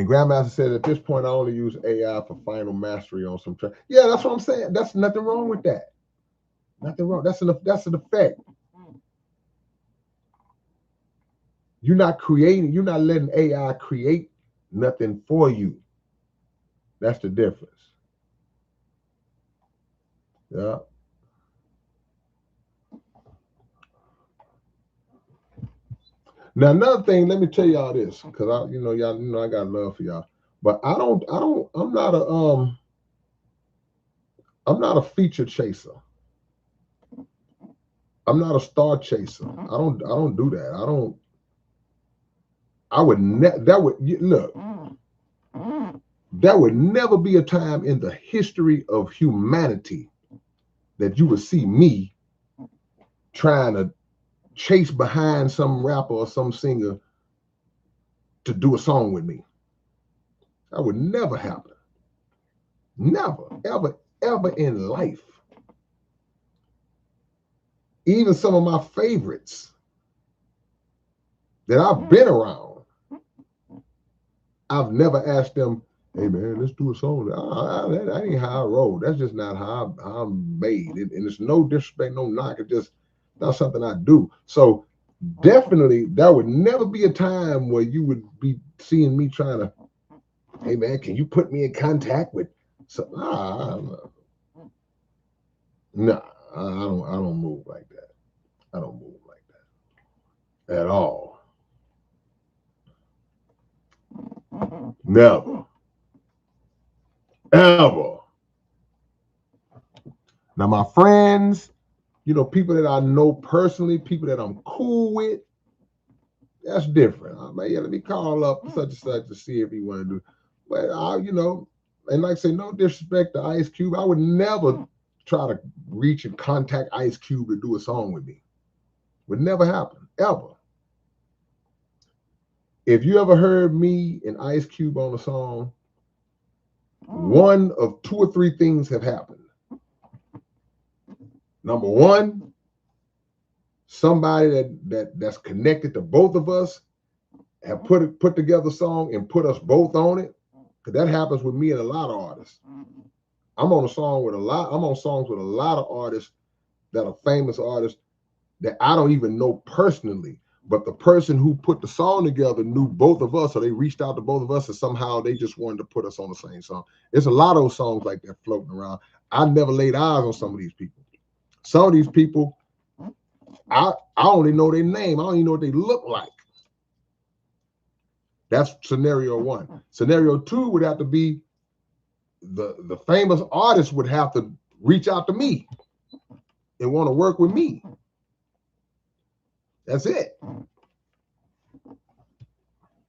Grandmaster said, at this point, I only use AI for final mastery on some track. Yeah, that's what I'm saying. That's nothing wrong with that. Nothing wrong. That's an effect. You're not creating, you're not letting AI create nothing for you. That's the difference. Yeah. Now another thing, let me tell y'all this, because y'all, I got love for y'all. But I'm not a feature chaser. I'm not a star chaser. I don't do that. There would never be a time in the history of humanity that you would see me trying to chase behind some rapper or some singer to do a song with me. That would never happen. Never, ever, ever in life. Even some of my favorites that I've been around, I've never asked them, hey man, let's do a song. That ain't how I roll. That's just not how I'm made. And it's no disrespect, no knock. It's just Not something I do. So definitely, that would never be a time where you would be seeing me trying to, hey man, can you put me in contact with? So nah, I don't move like that. I don't move like that at all. Never, ever. Now my friends, people that I know personally, people that I'm cool with, that's different. I mean, yeah, let me call up such and such to see if he want to do. But and like I say, no disrespect to Ice Cube, I would never try to reach and contact Ice Cube to do a song with me. Would never happen, ever. If you ever heard me and Ice Cube on a song, one of two or three things have happened. Number one, somebody that's connected to both of us have put together a song and put us both on it. Because that happens with me and a lot of artists. I'm on songs with a lot of artists that are famous artists that I don't even know personally. But the person who put the song together knew both of us, so they reached out to both of us, and somehow they just wanted to put us on the same song. There's a lot of those songs like that floating around. I never laid eyes on some of these people. Some of these people, I only know their name. I don't even know what they look like. That's scenario one. Scenario two would have to be the famous artist would have to reach out to me and want to work with me. That's it.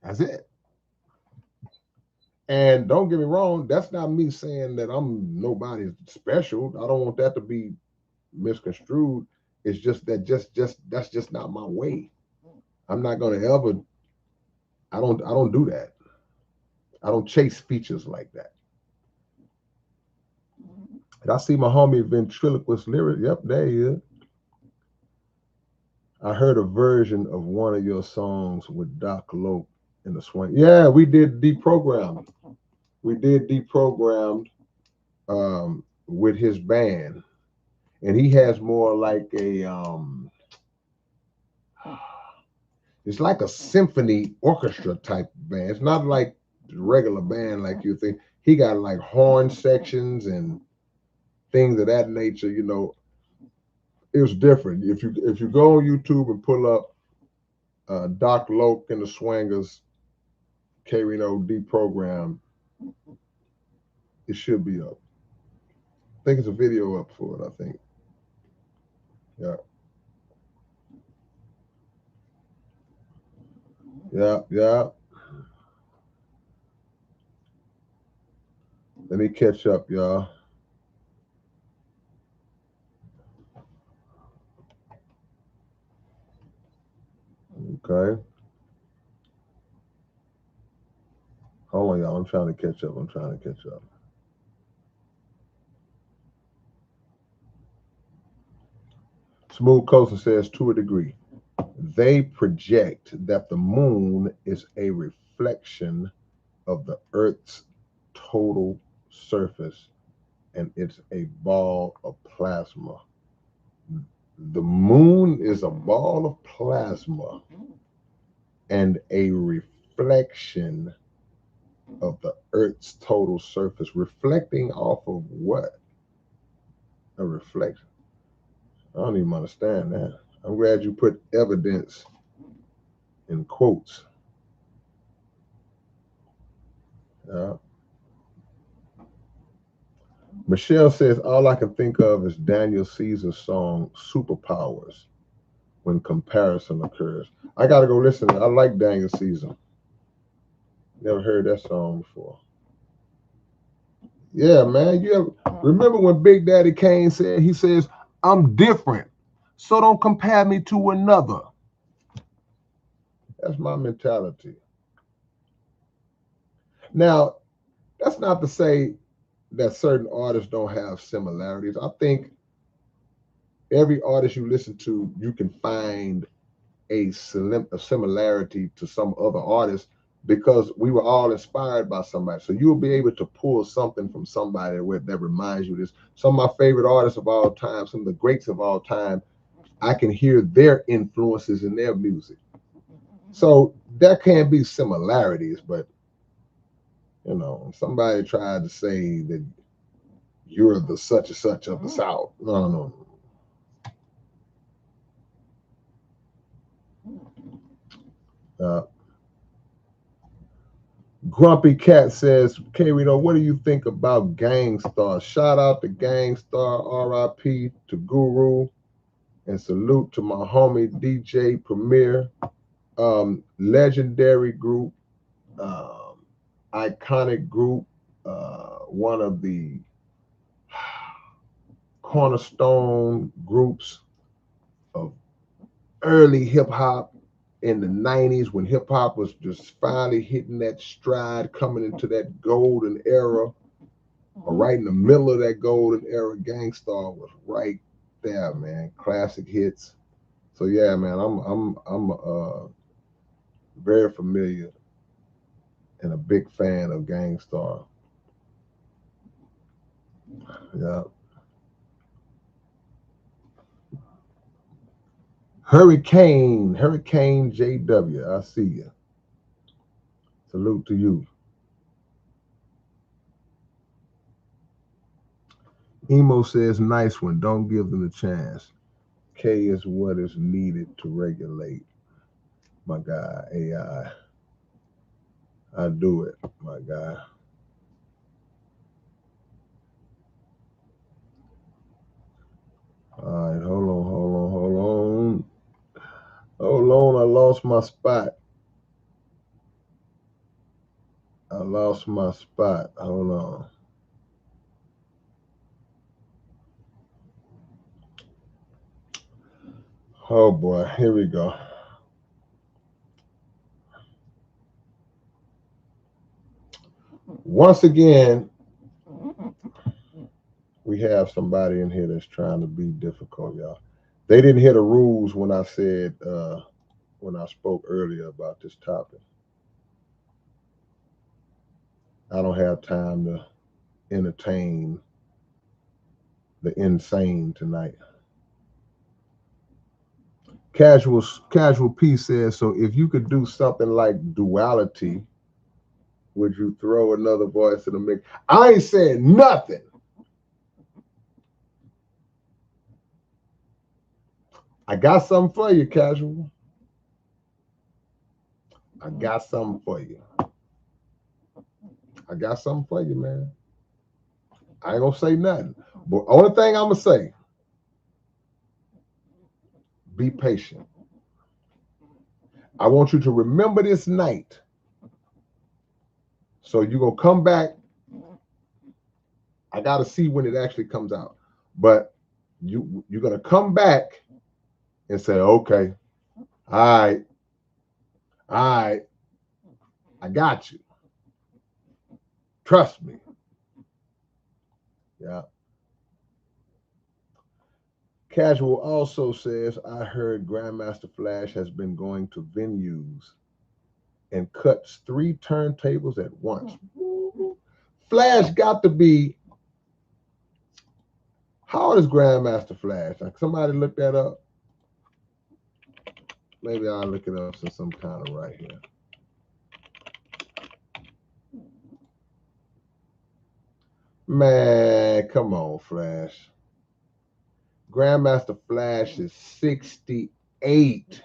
That's it. And don't get me wrong, that's not me saying that I'm nobody special. I don't want that to be misconstrued. It's just that that's just not my way. I'm not gonna ever. I don't do that. I don't chase features like that. And I see my homie ventriloquist lyric. Yep, there he is. I heard a version of one of your songs with Doc Lope in the swing. Yeah, we did deprogrammed. We did deprogrammed with his band, and he has more like a it's like a symphony orchestra type band. It's not like the regular band like you think. He got like horn sections and things of that nature. It was different. If you go on YouTube and pull up Doc Loke and the Swangers K-Rino deprogrammed, it should be up. I think it's a video up for it, I think. Yeah. Yeah, yeah. Let me catch up, y'all. Okay. Hold on, y'all. I'm trying to catch up. Smooth Coaster says to a degree. They project that the moon is a reflection of the Earth's total surface and it's a ball of plasma. The moon is a ball of plasma and a reflection of the Earth's total surface. Reflecting off of what? A reflection. I don't even understand that. I'm glad you put evidence in quotes. Yeah. Michelle says, all I can think of is Daniel Caesar's song Superpowers when comparison occurs. I got to go listen. I like Daniel Caesar. Never heard that song before. Yeah, man. Remember when Big Daddy Kane he says, I'm different, so don't compare me to another. That's my mentality. Now, that's not to say that certain artists don't have similarities. I think every artist you listen to, you can find a similarity to some other artists because we were all inspired by somebody. So you'll be able to pull something from somebody that reminds you of this. Some of my favorite artists of all time, some of the greats of all time, I can hear their influences in their music. So there can be similarities, but you know, somebody tried to say that you're the such and such of the South. No, no, no. Grumpy Cat says, K-Rino, what do you think about Gangstar? Shout out to Gangstar, RIP to Guru, and salute to my homie DJ Premier. Legendary group, iconic group, one of the cornerstone groups of early hip hop in the 90s when hip hop was just finally hitting that stride, coming into that golden era, or right in the middle of that golden era. Gangstar was right there, man. Classic hits. So yeah, man, I'm very familiar and a big fan of Gangstar. Yeah. Hurricane JW, I see you. Salute to you. Emo says, nice one. Don't give them a chance. K is what is needed to regulate. My guy, AI. I do it, my guy. All right, hold on. Hold on, I lost my spot. Hold on. Oh boy, here we go. Once again, we have somebody in here that's trying to be difficult, y'all. They didn't hear the rules when I said when I spoke earlier about this topic. I don't have time to entertain the insane tonight. Casual P says, so if you could do something like duality, would you throw another voice in the mix? I ain't saying nothing. I got something for you, Casual. I got something for you. Man. I ain't gonna say nothing. But only thing I'm gonna say, be patient. I want you to remember this night. So you're gonna come back. I gotta see when it actually comes out. But you're gonna come back and say, okay, all right, I got you. Trust me. Yeah. Casual also says, I heard Grandmaster Flash has been going to venues and cuts 3 turntables at once. Flash got to be, how old is Grandmaster Flash? Like somebody look that up. Maybe I'll look it up since I'm kind of right here. Man, come on, Flash. Grandmaster Flash is 68.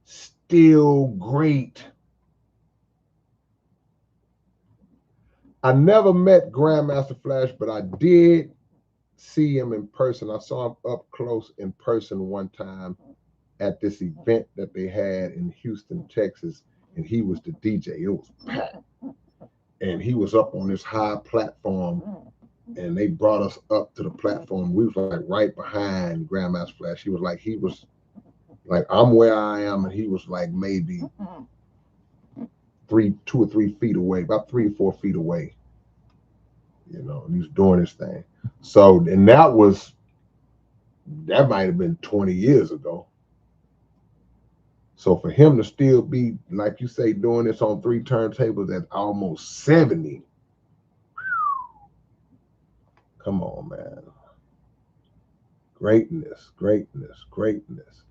Still great. I never met Grandmaster Flash, but I did see him in person. I saw him up close in person one time at this event that they had in Houston, Texas, and he was the DJ. It was packed. And he was up on this high platform, and they brought us up to the platform. We was like right behind Grandmaster Flash. He was like I'm where I am, and he was like maybe 2 or 3 feet away, about 3 or 4 feet away. You know, and he was doing his thing. So, and that might have been 20 years ago. So for him to still be, like you say, doing this on 3 turntables at almost 70, come on, man. Greatness, greatness, greatness.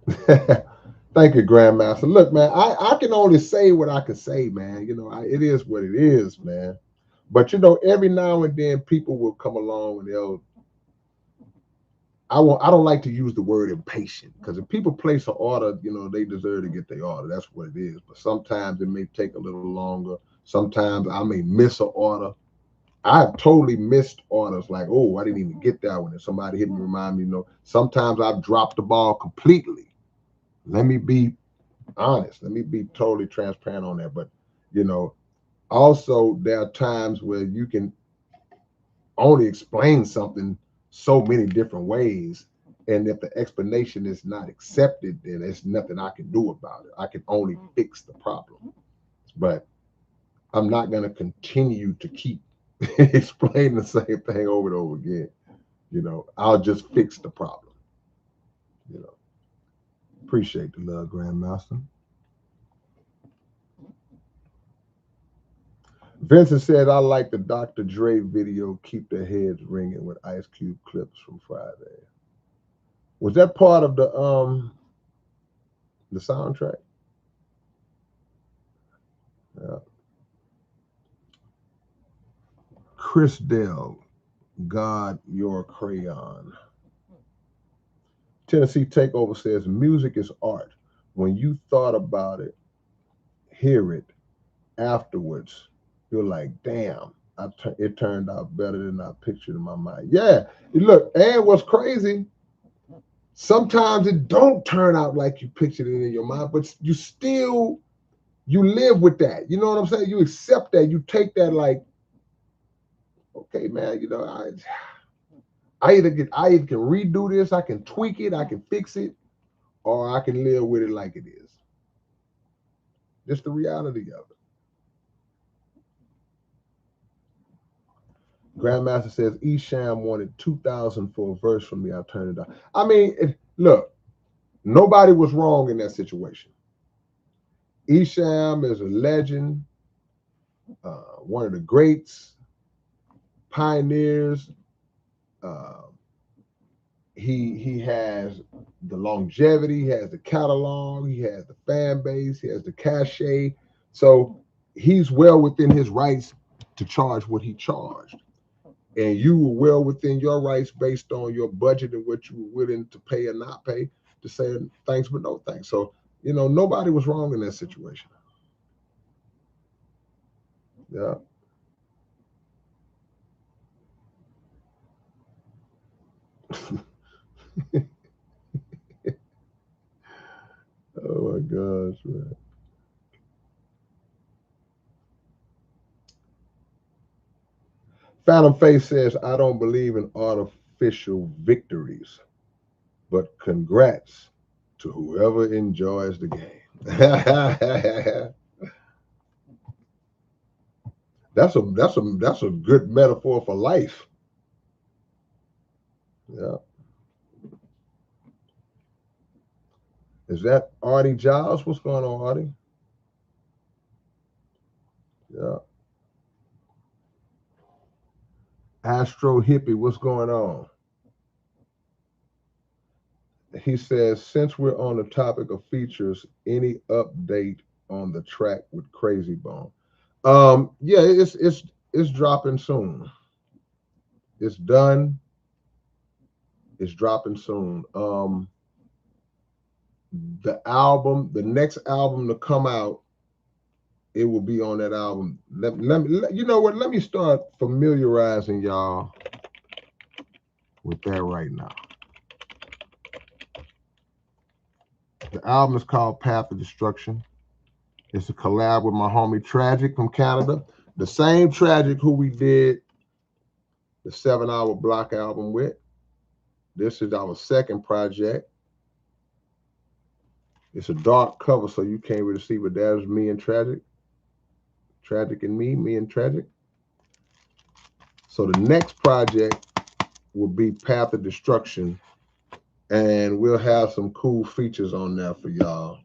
Thank you, Grandmaster. Look, man, I can only say what I can say, man. You know, it is what it is, man. But you know, every now and then people will come along and they'll. I don't like to use the word impatient because if people place an order, you know, they deserve to get their order. That's what it is. But sometimes it may take a little longer. Sometimes I may miss an order. I've totally missed orders like, oh, I didn't even get that one. And somebody hit me, remind me, you know, sometimes I've dropped the ball completely. Let me be honest. Let me be totally transparent on that. But, you know, also there are times where you can only explain something so many different ways. And if the explanation is not accepted, then there's nothing I can do about it. I can only fix the problem. But I'm not going to continue to keep explaining the same thing over and over again. You know, I'll just fix the problem. You know, appreciate the love, Grandmaster. Vincent said, I like the Dr. Dre video, Keep Their Heads Ringing with Ice Cube clips from Friday. Was that part of the soundtrack? Yeah. Chris Dell, God Your Crayon. Tennessee Takeover says, music is art. When you thought about it, hear it afterwards, you're like, damn, it turned out better than I pictured in my mind. Yeah, look, and what's crazy, sometimes it don't turn out like you pictured it in your mind, but you live with that. You know what I'm saying? You accept that. You take that like, okay, man, you know, I either can redo this, I can tweak it, I can fix it, or I can live with it like it is. Just the reality of it. Grandmaster says, Esham wanted 2,000 for a verse from me. I turned it down. I mean, look, nobody was wrong in that situation. Esham is a legend, one of the greats, pioneers. Uh, he has the longevity, he has the catalog, he has the fan base, he has the cachet. So he's well within his rights to charge what he charged. And you were well within your rights based on your budget and what you were willing to pay or not pay to say thanks but no thanks. So, you know, nobody was wrong in that situation. Yeah. Oh my gosh, man. Phantom Face says, I don't believe in artificial victories, but congrats to whoever enjoys the game. That's a good metaphor for life. Yeah. Is that Artie Giles? What's going on, Artie? Yeah. Astro Hippie, what's going on? He says, since we're on the topic of features, any update on the track with Crazy Bone? Yeah, it's dropping soon. It's done. It's dropping soon. The next album to come out, it will be on that album. You know what? Let me start familiarizing y'all with that right now. The album is called Path of Destruction. It's a collab with my homie Tragic from Canada. The same Tragic who we did the 7 Hour Block album with. This is our second project. It's a dark cover, so you can't really see, but there's me and Tragic. Tragic and me and Tragic. So the next project will be Path of Destruction, and we'll have some cool features on there for y'all.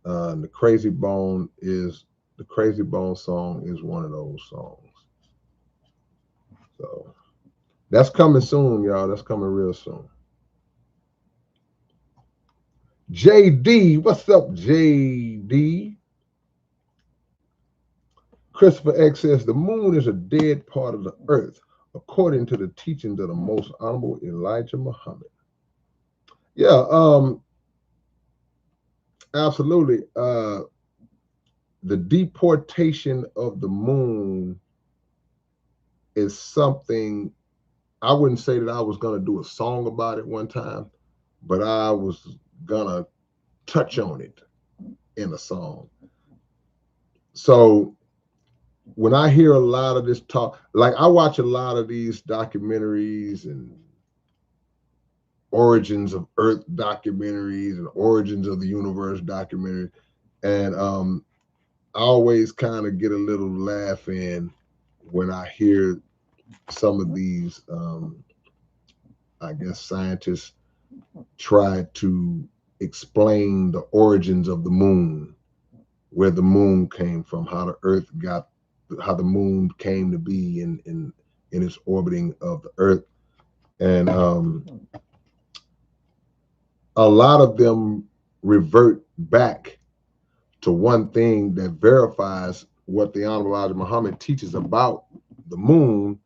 The Crazy Bone is The Crazy Bone song is one of those songs. So that's coming soon, y'all. That's coming real soon. JD, what's up, JD? Christopher X says the moon is a dead part of the earth, according to the teachings of the most honorable Elijah Muhammad. Yeah, absolutely. The deportation of the moon is something I wouldn't say that I was going to do a song about it one time, but I was going to touch on it in a song. So when I hear a lot of this talk, like I watch a lot of these documentaries and origins of Earth documentaries and origins of the universe documentary, and I always kind of get a little laugh in when I hear some of these, I guess, scientists try to explain the origins of the moon, where the moon came from, how the Earth got, how the moon came to be in its orbiting of the Earth, and a lot of them revert back to one thing that verifies what the Honorable Elijah Muhammad teaches about the moon,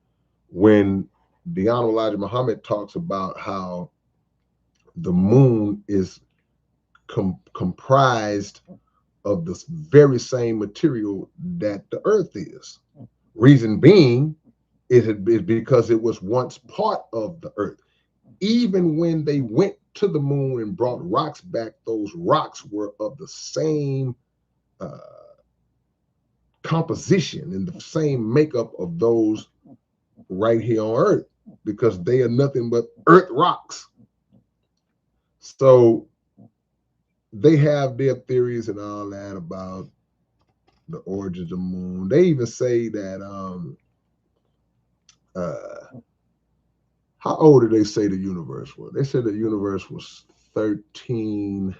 when the Honorable Elijah Muhammad talks about how the moon is comprised of the very same material that the earth is. Reason being is because it was once part of the earth. Even when they went to the moon and brought rocks back, those rocks were of the same composition and the same makeup of those right here on earth, because they are nothing but earth rocks. So they have their theories and all that about the origins of the moon. They even say that how old did they say the universe was? They said the universe was 13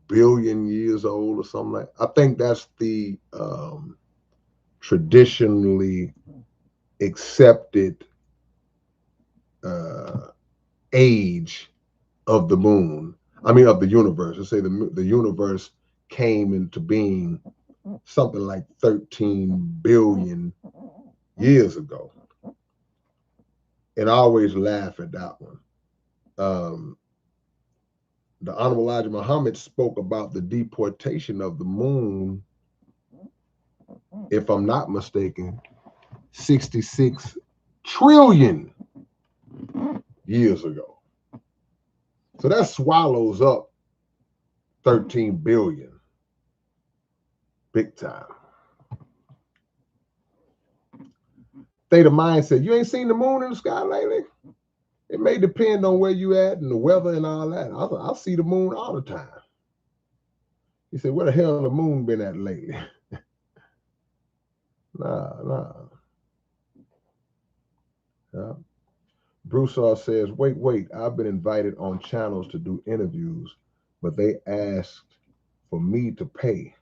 billion years old or something like that. I think that's the traditionally accepted age of the moon. I mean, of the universe. They say the universe came into being something like 13 billion years ago. And I always laugh at that one. The Honorable Elijah Muhammad spoke about the deportation of the moon, if I'm not mistaken, 66 trillion years ago. So that swallows up 13 billion. Big time. State of mind said, you ain't seen the moon in the sky lately? It may depend on where you at and the weather and all that. I see the moon all the time. He said, where the hell the moon been at lately? Nah. Yeah. Broussard says, wait, I've been invited on channels to do interviews, but they asked for me to pay.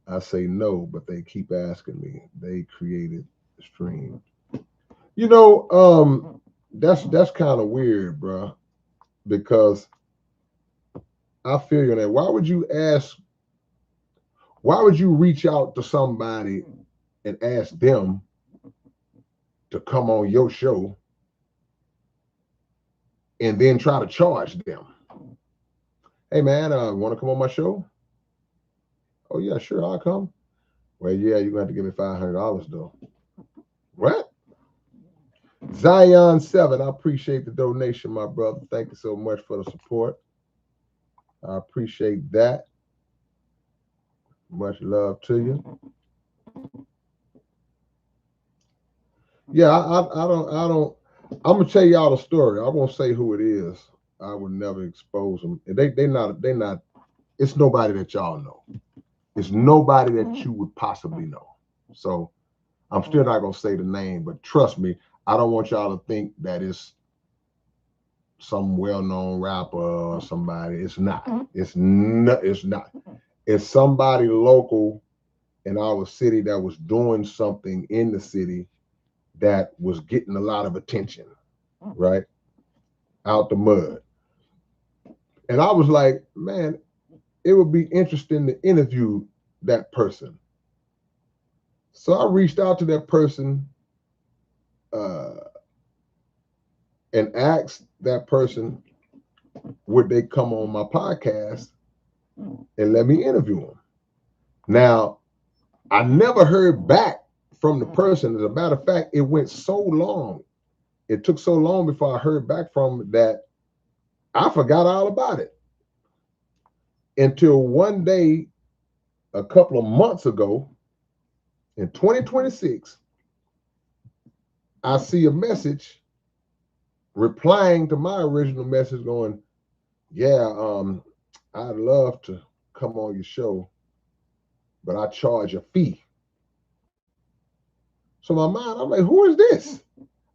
I say no, but they keep asking me. They created the stream. You know, that's kind of weird, bro, because I feel you that. Why would you reach out to somebody and ask them to come on your show and then try to charge them? Hey man, want to come on my show? Oh yeah, sure, I'll come. Well, yeah, you're gonna have to give me $500 though. What? Zion 7, I appreciate the donation, my brother. Thank you so much for the support. I appreciate that. Much love to you. Yeah, I don't. I'm gonna tell y'all the story. I won't say who it is. I would never expose them. They not. It's nobody that y'all know. It's nobody that you would possibly know. So I'm still not gonna say the name, but trust me, I don't want y'all to think that it's some well-known rapper or somebody. It's not. It's not. It's somebody local in our city that was doing something in the city that was getting a lot of attention, right? Out the mud. And I was like, man, it would be interesting to interview that person. So I reached out to that person uh, and asked that person, would they come on my podcast and let me interview them? Now, I never heard back from the person. As a matter of fact, it went so long. It took so long before I heard back from them that I forgot all about it. Until one day, a couple of months ago, in 2026, I see a message replying to my original message going, yeah, I'd love to come on your show, but I charge a fee. So my mind, I'm like, who is this?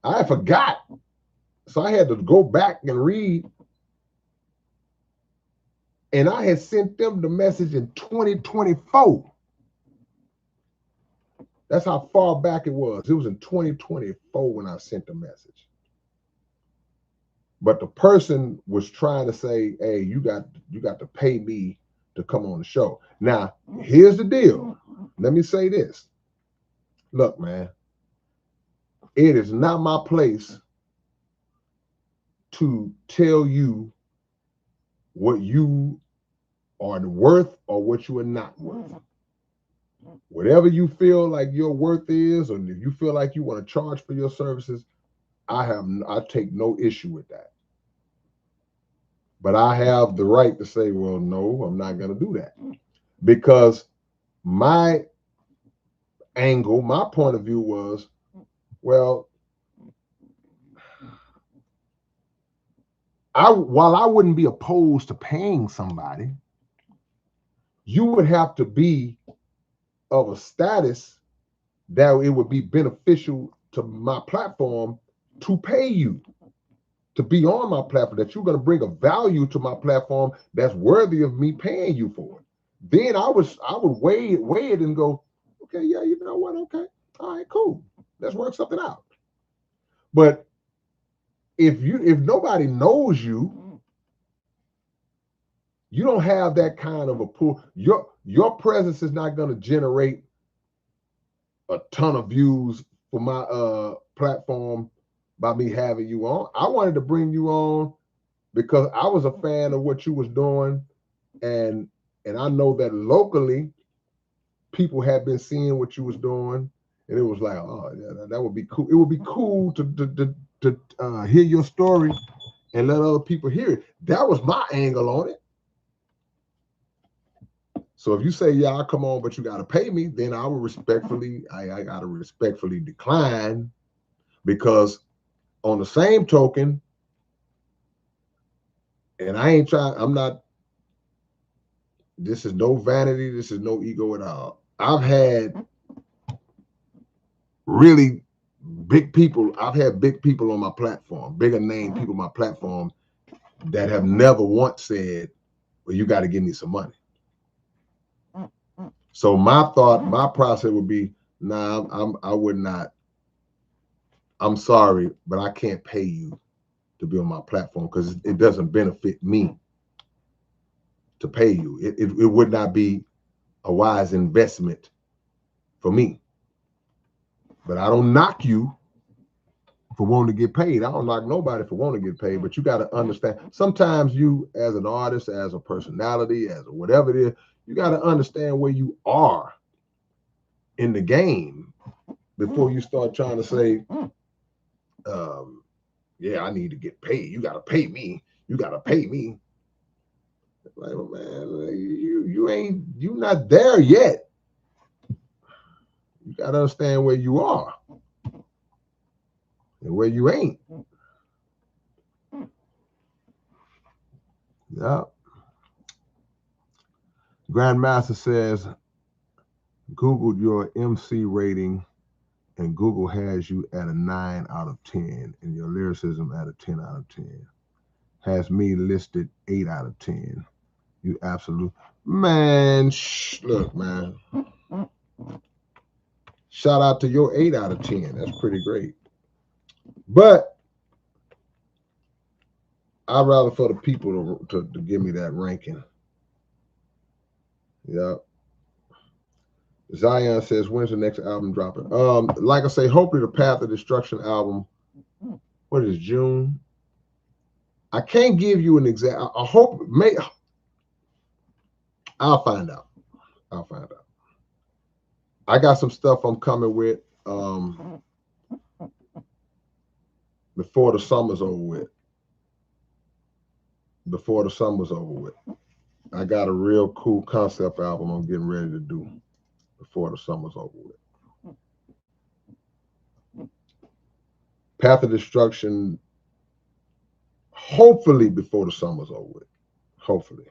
I forgot. So I had to go back and read. And I had sent them the message in 2024. That's how far back it was. It was in 2024 when I sent the message. But the person was trying to say, hey, you got to pay me to come on the show. Now, here's the deal. Let me say this. Look, man, it is not my place to tell you what you are worth or what you are not worth. Whatever you feel like your worth is, or if you feel like you want to charge for your services, I take no issue with that. But I have the right to say, well, no, I'm not going to do that. Because my angle, my point of view was, well, while I wouldn't be opposed to paying somebody, you would have to be of a status that it would be beneficial to my platform to pay you to be on my platform, that you're going to bring a value to my platform that's worthy of me paying you for it. Then I would weigh it and go, okay, yeah, you know what? Okay, all right, cool. Let's work something out. But if nobody knows you, you don't have that kind of a pool. Your presence is not going to generate a ton of views for my platform by me having you on. I wanted to bring you on because I was a fan of what you was doing, and I know that locally people had been seeing what you was doing, and it was like, oh yeah, that would be cool. It would be cool to hear your story and let other people hear it. That was my angle on it. So if you say, yeah, I'll come on, but you got to pay me, then I will respectfully, I got to respectfully decline, because on the same token, and I'm not, this is no vanity, this is no ego at all. I've had really big people on my platform, bigger name people on my platform that have never once said, well, you got to give me some money. So my process would be, nah, I would not. I'm sorry, but I can't pay you to be on my platform because it doesn't benefit me to pay you. It would not be a wise investment for me. But I don't knock you for wanting to get paid. I don't knock nobody for wanting to get paid, but you got to understand, sometimes you as an artist, as a personality, as a whatever it is, you got to understand where you are in the game before you start trying to say, yeah, I need to get paid. You got to pay me. You got to pay me. Like, well, man, you not there yet. You got to understand where you are and where you ain't. Yeah. Grandmaster says, Googled your MC rating and Google has you at a 9 out of 10 and your lyricism at a 10 out of 10. Has me listed 8 out of 10. You absolute man. Look, man. Shout out to your 8 out of 10. That's pretty great. But I'd rather for the people to give me that ranking. Yeah. Zion says, when's the next album dropping? Like I say, hopefully the Path of Destruction album, what is June? I can't give you an exact, I hope, I'll find out. I'll find out. I got some stuff I'm coming with before the summer's over with. Before the summer's over with. I got a real cool concept album I'm getting ready to do before the summer's over with. Path of Destruction, hopefully before the summer's over with. Hopefully.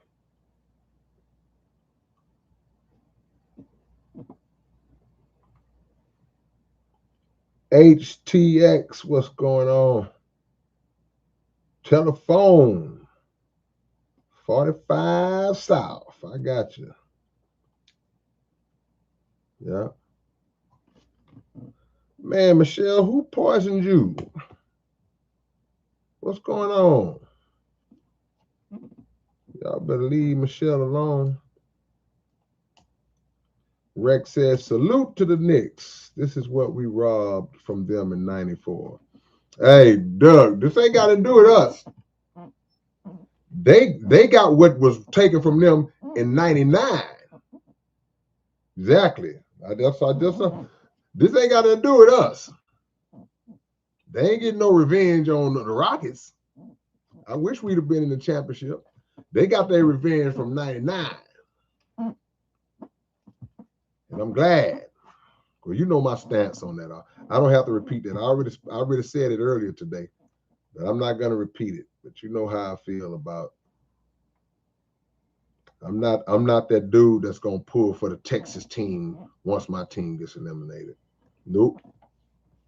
HTX, what's going on? Telephone 45 South. I got you. Yeah. Man, Michelle, who poisoned you? What's going on? Y'all better leave Michelle alone. Rex says, salute to the Knicks. This is what we robbed from them in 94. Hey, Doug, this ain't got to do with us. They got what was taken from them in 99. Exactly. This ain't got to do with us. They ain't getting no revenge on the Rockets. I wish we'd have been in the championship. They got their revenge from 99. And I'm glad. Well, you know my stance on that. I don't have to repeat that. I already said it earlier today. But I'm not going to repeat it. But you know how I feel about. I'm not that dude that's going to pull for the Texas team once my team gets eliminated. Nope.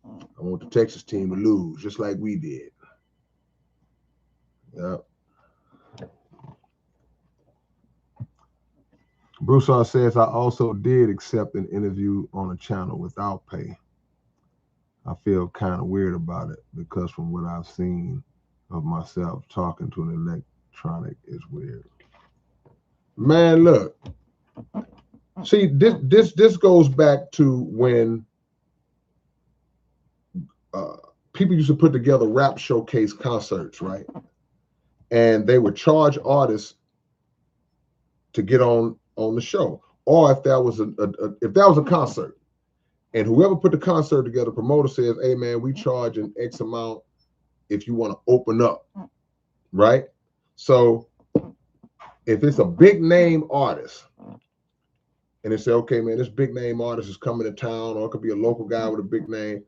I want the Texas team to lose, just like we did. Yeah. Broussard says, I also did accept an interview on a channel without pay. I feel kind of weird about it because from what I've seen of myself, talking to an electronic is weird. Man, look. See, this goes back to when people used to put together rap showcase concerts, right? And they would charge artists to get on the show, or if that was a concert, and whoever put the concert together, promoter says, "Hey man, we charge an X amount if you want to open up," right? So if it's a big name artist, and they say, "Okay, man, this big name artist is coming to town," or it could be a local guy with a big name.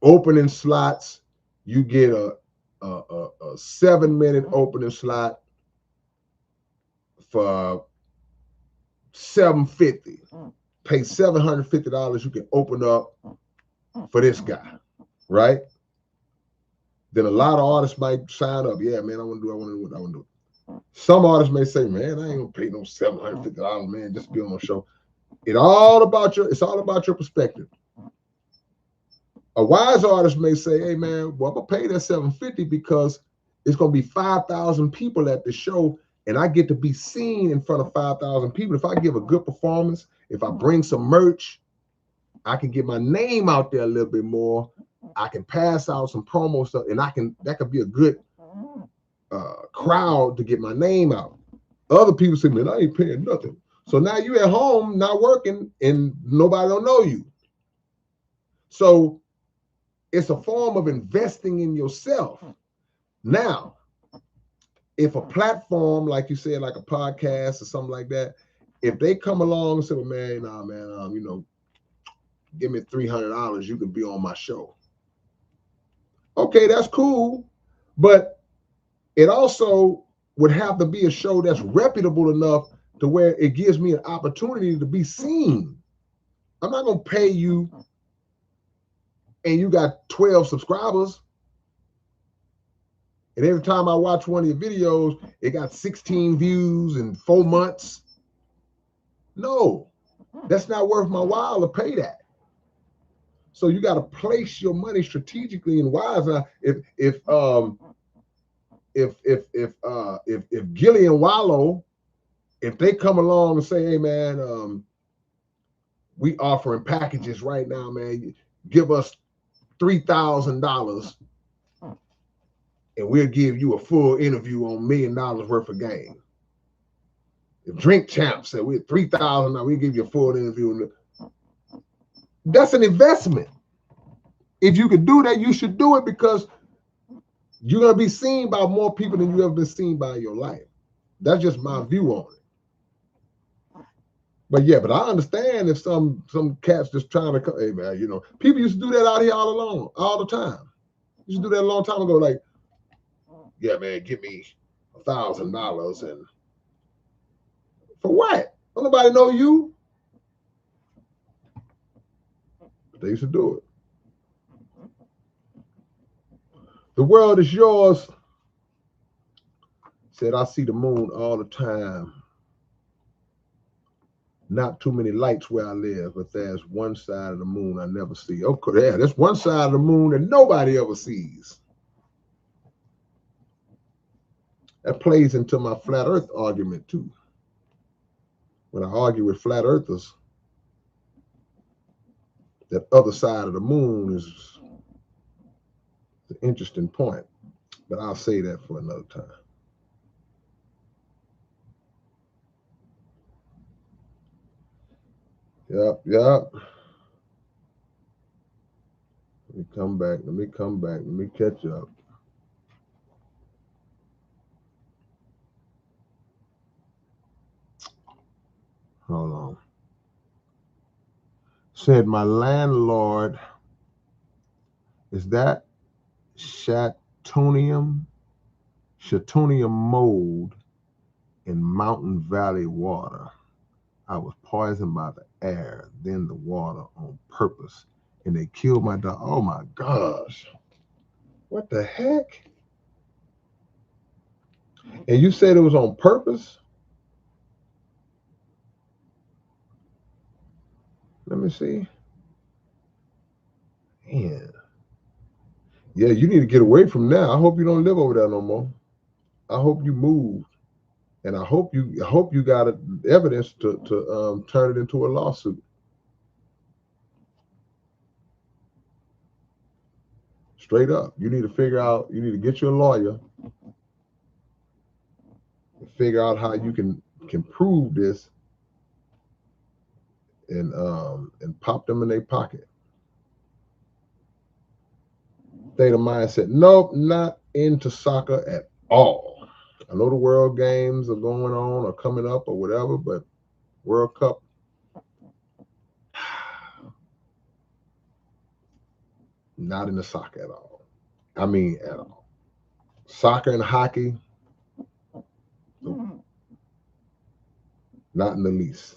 Opening slots, you get a 7-minute opening slot for $750. Pay $750. You can open up for this guy, right? Then a lot of artists might sign up. Yeah, man, I want to do. Some artists may say, man, I ain't gonna pay no $750, man, just to be on the show. It's all about your perspective. A wise artist may say, hey man, well, I'm gonna pay that $750 because it's gonna be 5,000 people at the show, and I get to be seen in front of 5,000 people. If I give a good performance, if I bring some merch, I can get my name out there a little bit more. I can pass out some promo stuff, and that could be a good crowd to get my name out. Other people say, man, I ain't paying nothing. So now you at home not working, and nobody don't know you. So it's a form of investing in yourself. Now, if a platform, like you said, like a podcast or something like that, if they come along and say, well, man, nah, man, give me $300, you can be on my show. Okay, that's cool. But it also would have to be a show that's reputable enough to where it gives me an opportunity to be seen. I'm not going to pay you and you got 12 subscribers. And every time I watch one of your videos, it got 16 views in 4 months. No. That's not worth my while to pay that. So you got to place your money strategically and wise. If Gilly and Wallow, if they come along and say, hey man, we offering packages right now, man, give us $3,000 and we'll give you a full interview on $1 million worth of game. If Drink Champ said we're $3,000, we'll give you a full interview. That's an investment. If you could do that, you should do it because you're going to be seen by more people than you ever been seen by in your life. That's just my view on it. But yeah, but I understand if some cats just trying to, hey man, you know, people used to do that out here all along, all the time. Used to do that a long time ago, like, yeah, man, give me $1,000 and for what? Don't nobody know you. But they used to do it. The world is yours. Said I see the moon all the time. Not too many lights where I live, but there's one side of the moon I never see. Okay, yeah, there's one side of the moon that nobody ever sees. That plays into my flat earth argument too. When I argue with flat earthers, that other side of the moon is an interesting point, but I'll say that for another time. Yep. Let me come back. Let me catch up. Hold on. Said my landlord, is that Chatonium mold in Mountain Valley water. I was poisoned by the air, then the water on purpose, and they killed my dog. Oh my gosh. What the heck? And you said it was on purpose? Let me see. Man. Yeah, you need to get away from now. I hope you don't live over there no more. I hope you move. And I hope you got evidence to turn it into a lawsuit. Straight up. You need to get you a lawyer and figure out how you can prove this and pop them in their pocket. State of Mind said, nope, not into soccer at all. I know the World Games are going on or coming up or whatever, but World Cup, not into soccer at all. I mean, at all. Soccer and hockey, not in the least.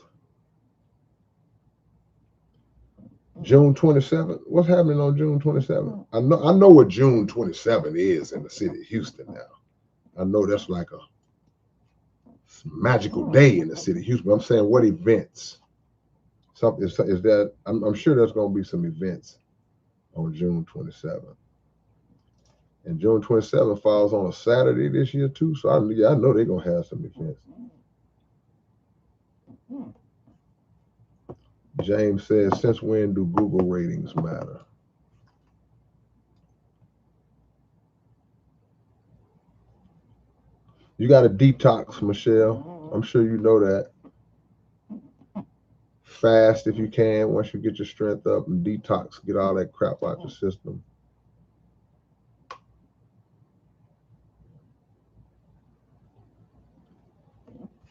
June 27th. What's happening on June 27th? I know what June 27th is in the city of Houston now. I know that's like a magical day in the city of Houston. But I'm saying, what events? Something is that I'm sure there's going to be some events on June 27th. And June 27th falls on a Saturday this year too. So I know they're going to have some events. James says, since when do Google ratings matter? You got to detox, Michelle. I'm sure you know that. Fast if you can, once you get your strength up, and detox, get all that crap out your system.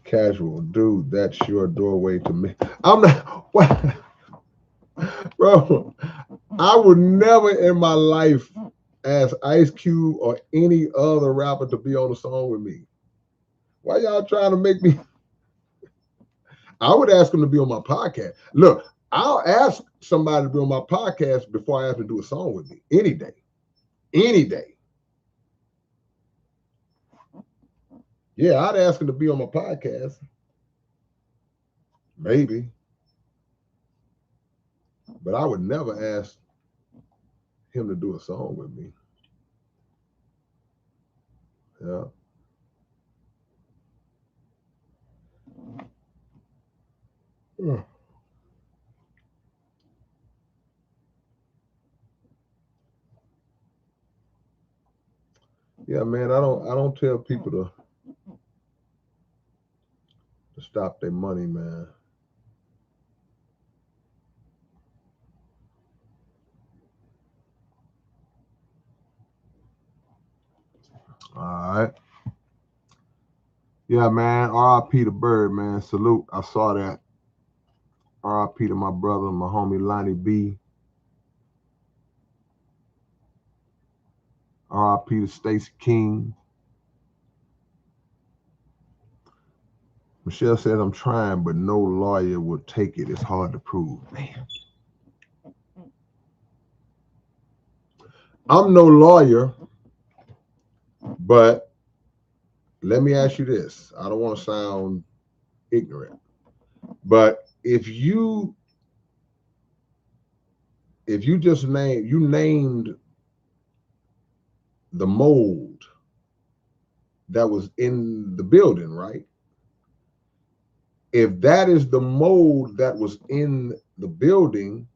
Casual, dude, that's your doorway to me. I'm not, what? Bro, I would never in my life ask Ice Cube or any other rapper to be on a song with me. Why y'all trying to make me? I would ask them to be on my podcast. Look, I'll ask somebody to be on my podcast before I ask them to do a song with me. Any day. Any day. Yeah, I'd ask them to be on my podcast. Maybe. But I would never ask him to do a song with me. Yeah. Yeah, man. I don't tell people to stop their money, man. All right. Yeah, man. R.I.P. to Bird, man. Salute. I saw that. R.I.P. to my brother, my homie Lonnie B. R.I.P. to Stacey King. Michelle says, I'm trying, but no lawyer will take it. It's hard to prove. Man. I'm no lawyer, but let me ask you this. I don't want to sound ignorant, but if you just named the mold that was in the building, right? If that is the mold that was in the building,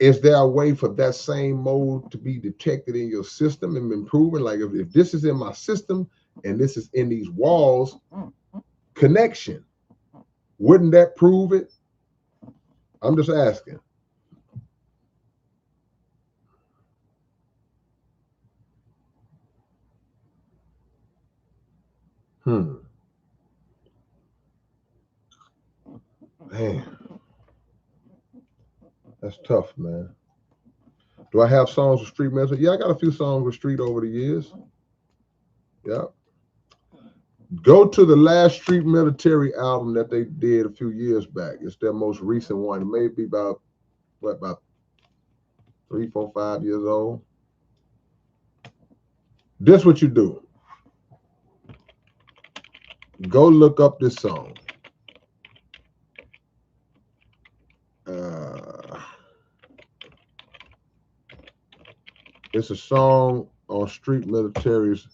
is there a way for that same mold to be detected in your system and been proven? Like if this is in my system and this is in these walls, connection, wouldn't that prove it? I'm just asking. Man, that's tough, man. Do I have songs with street music? Yeah, I got a few songs with street over the years. Yeah. Go to the last Street Military album that they did a few years back. It's their most recent one. It may be about 3, 4, 5 years old. This what you do. Go look up this song. It's a song on Street Military's.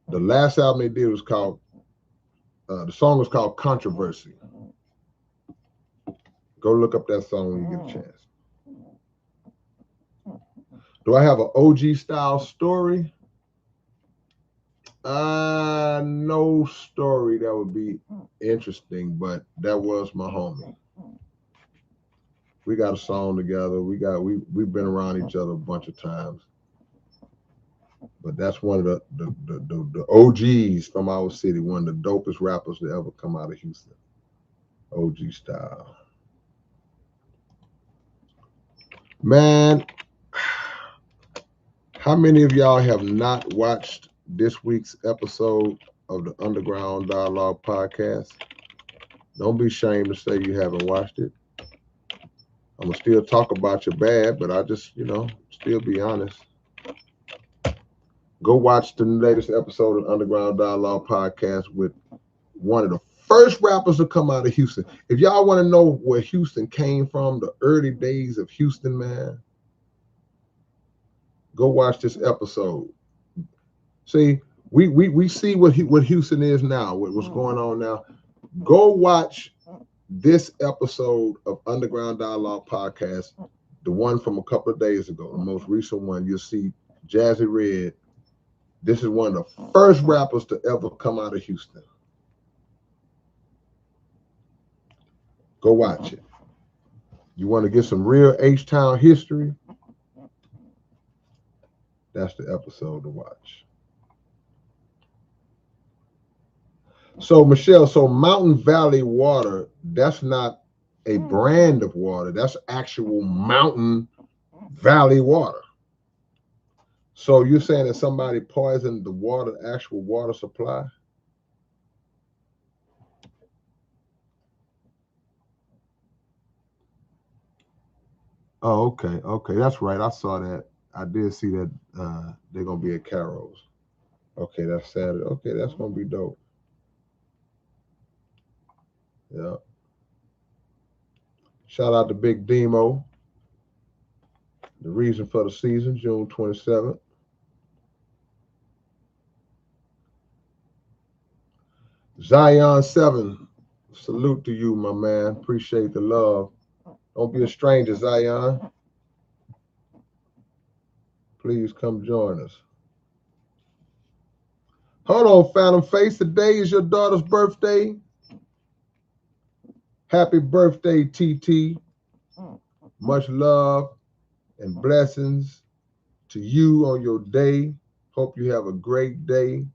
The last album they did was called. The song was called Controversy. Go look up that song when you get a chance. Do I have an OG style story? No story that would be interesting, but that was my homie. We got a song together. We've been around each other a bunch of times. But that's one of the OGs from our city, one of the dopest rappers to ever come out of Houston. OG style. Man, how many of y'all have not watched this week's episode of the Underground Dialogue podcast? Don't be ashamed to say you haven't watched it. I'm going to still talk about your bad, but I just, still be honest. Go watch the latest episode of Underground Dialogue podcast with one of the first rappers to come out of Houston. If y'all want to know where Houston came from, the early days of Houston, man, go watch this episode. See, we see what Houston is now, what's going on now. Go watch this episode of Underground Dialogue podcast, the one from a couple of days ago, the most recent one. You'll see Jazzy Red. This is one of the first rappers to ever come out of Houston. Go watch it. You want to get some real H-Town history? That's the episode to watch. So, Michelle, Mountain Valley water, that's not a brand of water. That's actual Mountain Valley water. So you're saying that somebody poisoned the water, actual water supply? Oh, okay. Okay. That's right. I saw that. I did see that they're going to be at Carol's. Okay, that's Saturday. Okay, that's going to be dope. Yeah. Shout out to Big Demo. The reason for the season, June 27th. Zion 7. Salute to you, my man. Appreciate the love. Don't be a stranger, Zion. Please come join us. Hold on, Phantom Face. Today is your daughter's birthday. Happy birthday, TT. Much love and blessings to you on your day. Hope you have a great day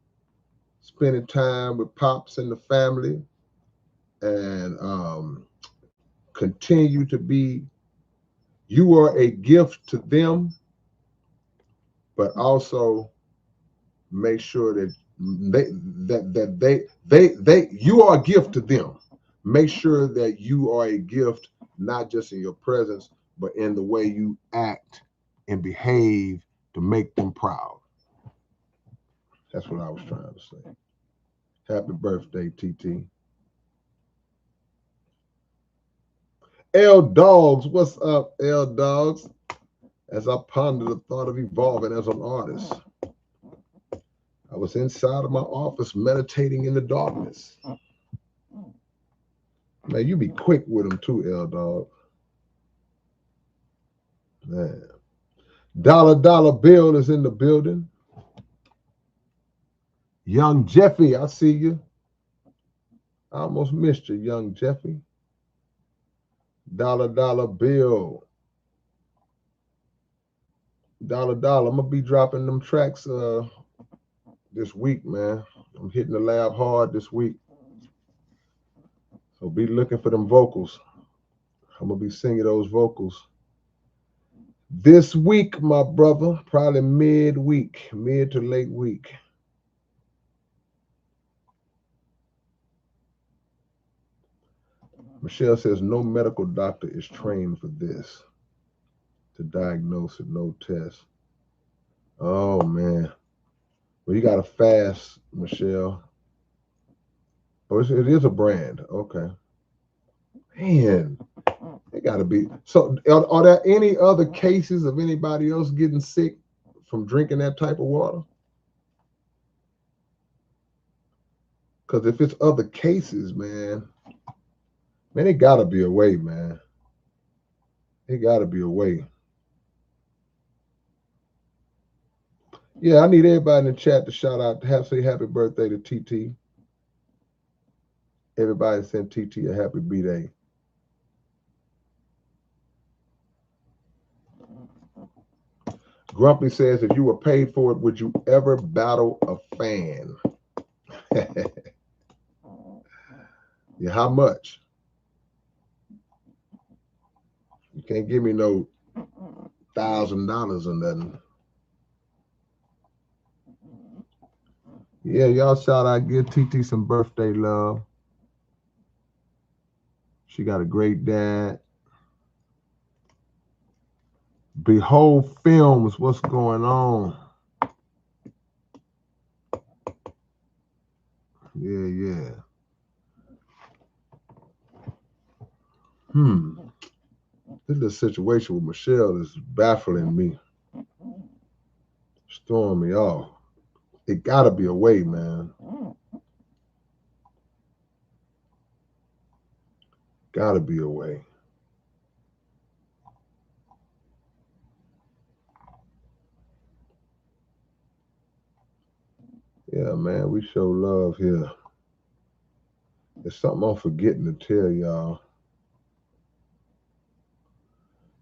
spending time with Pops and the family. And continue to be, you are a gift to them, but also make sure that you are a gift to them. Make sure that you are a gift, not just in your presence, but in the way you act and behave to make them proud. That's what I was trying to say. Happy birthday, TT. L Dogs, what's up, L Dogs? As I ponder the thought of evolving as an artist, I was inside of my office meditating in the darkness. Man, you be quick with them too, L Dog. Man. Dollar Bill is in the building. Young Jeffy, I see you. I almost missed you, Young Jeffy. Dollar Bill. Dollar. I'm gonna be dropping them tracks this week, man. I'm hitting the lab hard this week. So be looking for them vocals. I'm gonna be singing those vocals this week, my brother. Probably mid to late week. Michelle says no medical doctor is trained for this, to diagnose it, no test. Oh man. Well, you got to fast, Michelle. Oh, it is a brand. Okay. Man, it got to be. So are there any other cases of anybody else getting sick from drinking that type of water? Because if it's other cases, man, it got to be a way, man. It got to be a way. Yeah, I need everybody in the chat to shout out, say happy birthday to TT. Everybody send TT a happy B-Day. Grumpy says, if you were paid for it, would you ever battle a fan? Yeah, how much? You can't give me no $1,000 or nothing. Yeah, y'all shout out, give TT some birthday love. She got a great dad. Behold Films, what's going on? Yeah. This little situation with Michelle is baffling me. It's throwing me off. It gotta be a way, man. Gotta be a way. Yeah, man, we show love here. There's something I'm forgetting to tell y'all.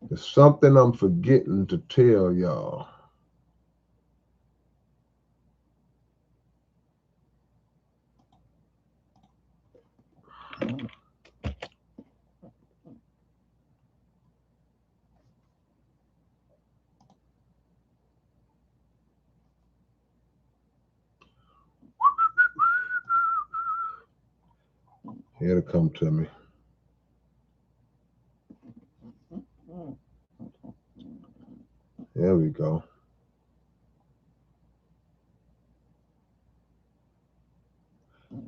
There's something I'm forgetting to tell y'all. It'll come to me. There we go.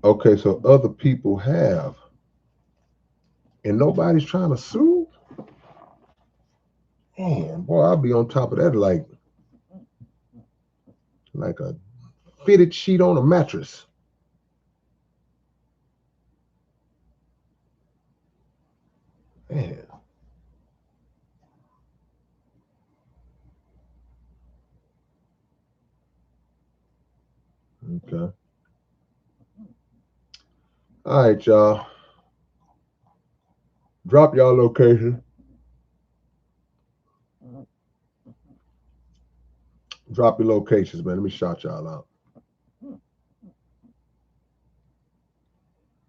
Okay, so other people have, and nobody's trying to sue? Man, boy, I'll be on top of that like a fitted sheet on a mattress. Man. Okay. All right, y'all. Drop y'all location. Drop your locations, man. Let me shout y'all out.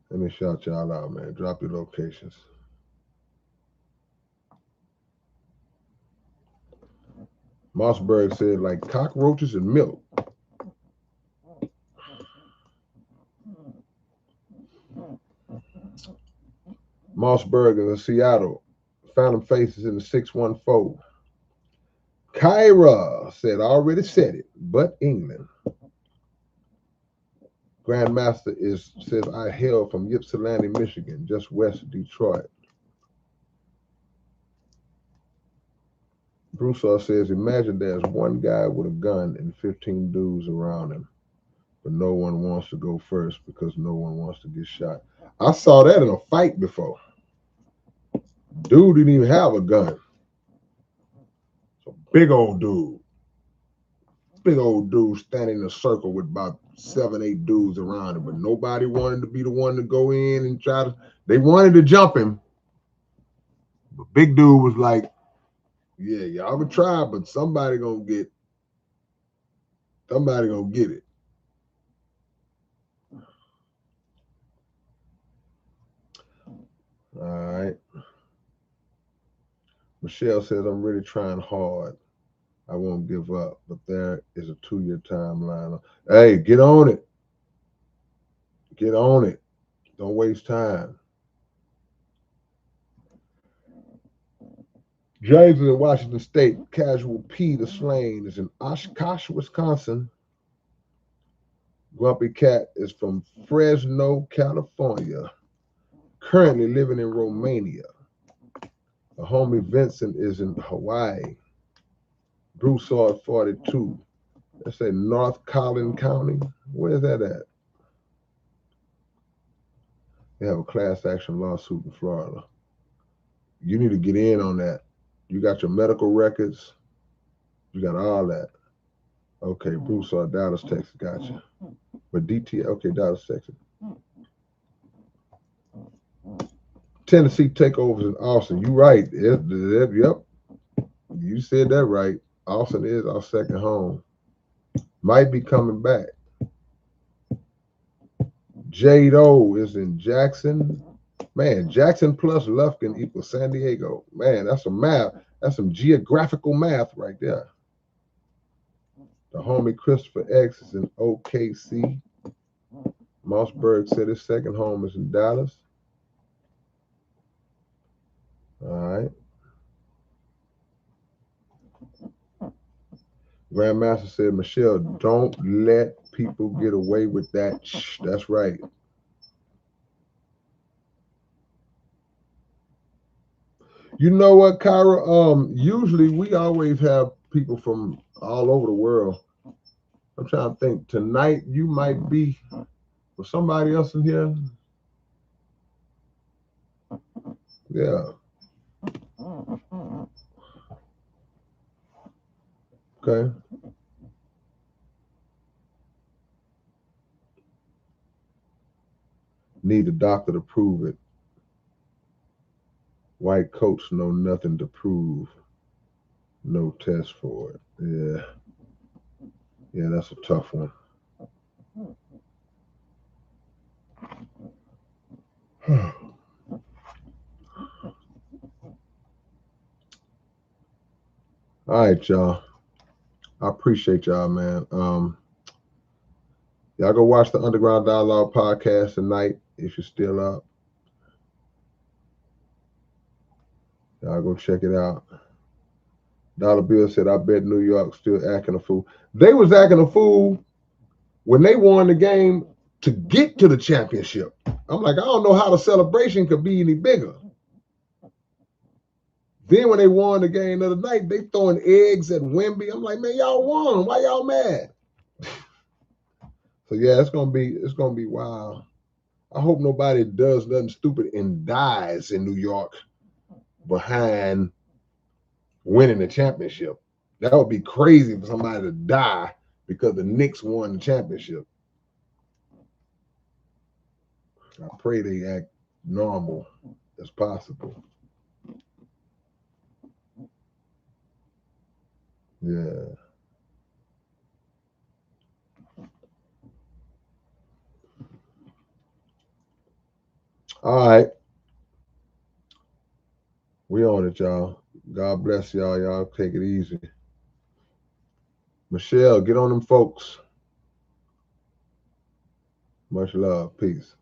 Let me shout y'all out, man. Drop your locations. Mossberg said like cockroaches and milk. Mossberg is in Seattle. Phantom Faces in the 614. Kyra said, I already said it, but England. Grandmaster says, I hail from Ypsilanti, Michigan, just west of Detroit. Broussard says, imagine there's one guy with a gun and 15 dudes around him, but no one wants to go first because no one wants to get shot. I saw that in a fight before. Dude didn't even have a gun. It's a big old dude. Big old dude standing in a circle with about 7, 8 dudes around him, but nobody wanted to be the one to go in and try to. They wanted to jump him, but big dude was like, "Yeah, y'all can try, but somebody gonna get it." All right. Michelle says, "I'm really trying hard. I won't give up, but there is a 2-year timeline. Hey, get on it. Get on it. Don't waste time." James is in Washington State. Casual P, the slain, is in Oshkosh, Wisconsin. Grumpy Cat is from Fresno, California. Currently living in Romania. The homie Vincent is in Hawaii. Broussard 42. Let's say North Collin County. Where's that at? They have a class action lawsuit in Florida. You need to get in on that. You got your medical records. You got all that. Okay, Broussard, Dallas, Texas. Gotcha. But DT, okay, Dallas, Texas. Tennessee takeovers in Austin. You right. Yep. You said that right. Austin is our second home. Might be coming back. Jado is in Jackson. Man, Jackson plus Lufkin equals San Diego. Man, that's some math. That's some geographical math right there. The homie Christopher X is in OKC. Mossberg said his second home is in Dallas. All right. Grandmaster said, Michelle, don't let people get away with that. Shh, that's right. You know what, Kyra? Usually we always have people from all over the world. I'm trying to think. Tonight you might be with somebody else in here. Yeah. Okay. Need a doctor to prove it. White coats know nothing to prove. No test for it. Yeah. Yeah, that's a tough one. All right, y'all. I appreciate y'all, man. Y'all go watch the Underground Dialogue podcast tonight if you're still up. Y'all go check it out. Dollar Bill said, I bet New York's still acting a fool. They was acting a fool when they won the game to get to the championship. I'm like, I don't know how the celebration could be any bigger. Then when they won the game the other night, they throwing eggs at Wemby. I'm like, man, y'all won. Why y'all mad? So yeah, it's gonna be wild. I hope nobody does nothing stupid and dies in New York behind winning the championship. That would be crazy for somebody to die because the Knicks won the championship. I pray they act normal as possible. Yeah. All right. We on it, y'all. God bless y'all. Y'all take it easy. Michelle, get on them folks. Much love. Peace.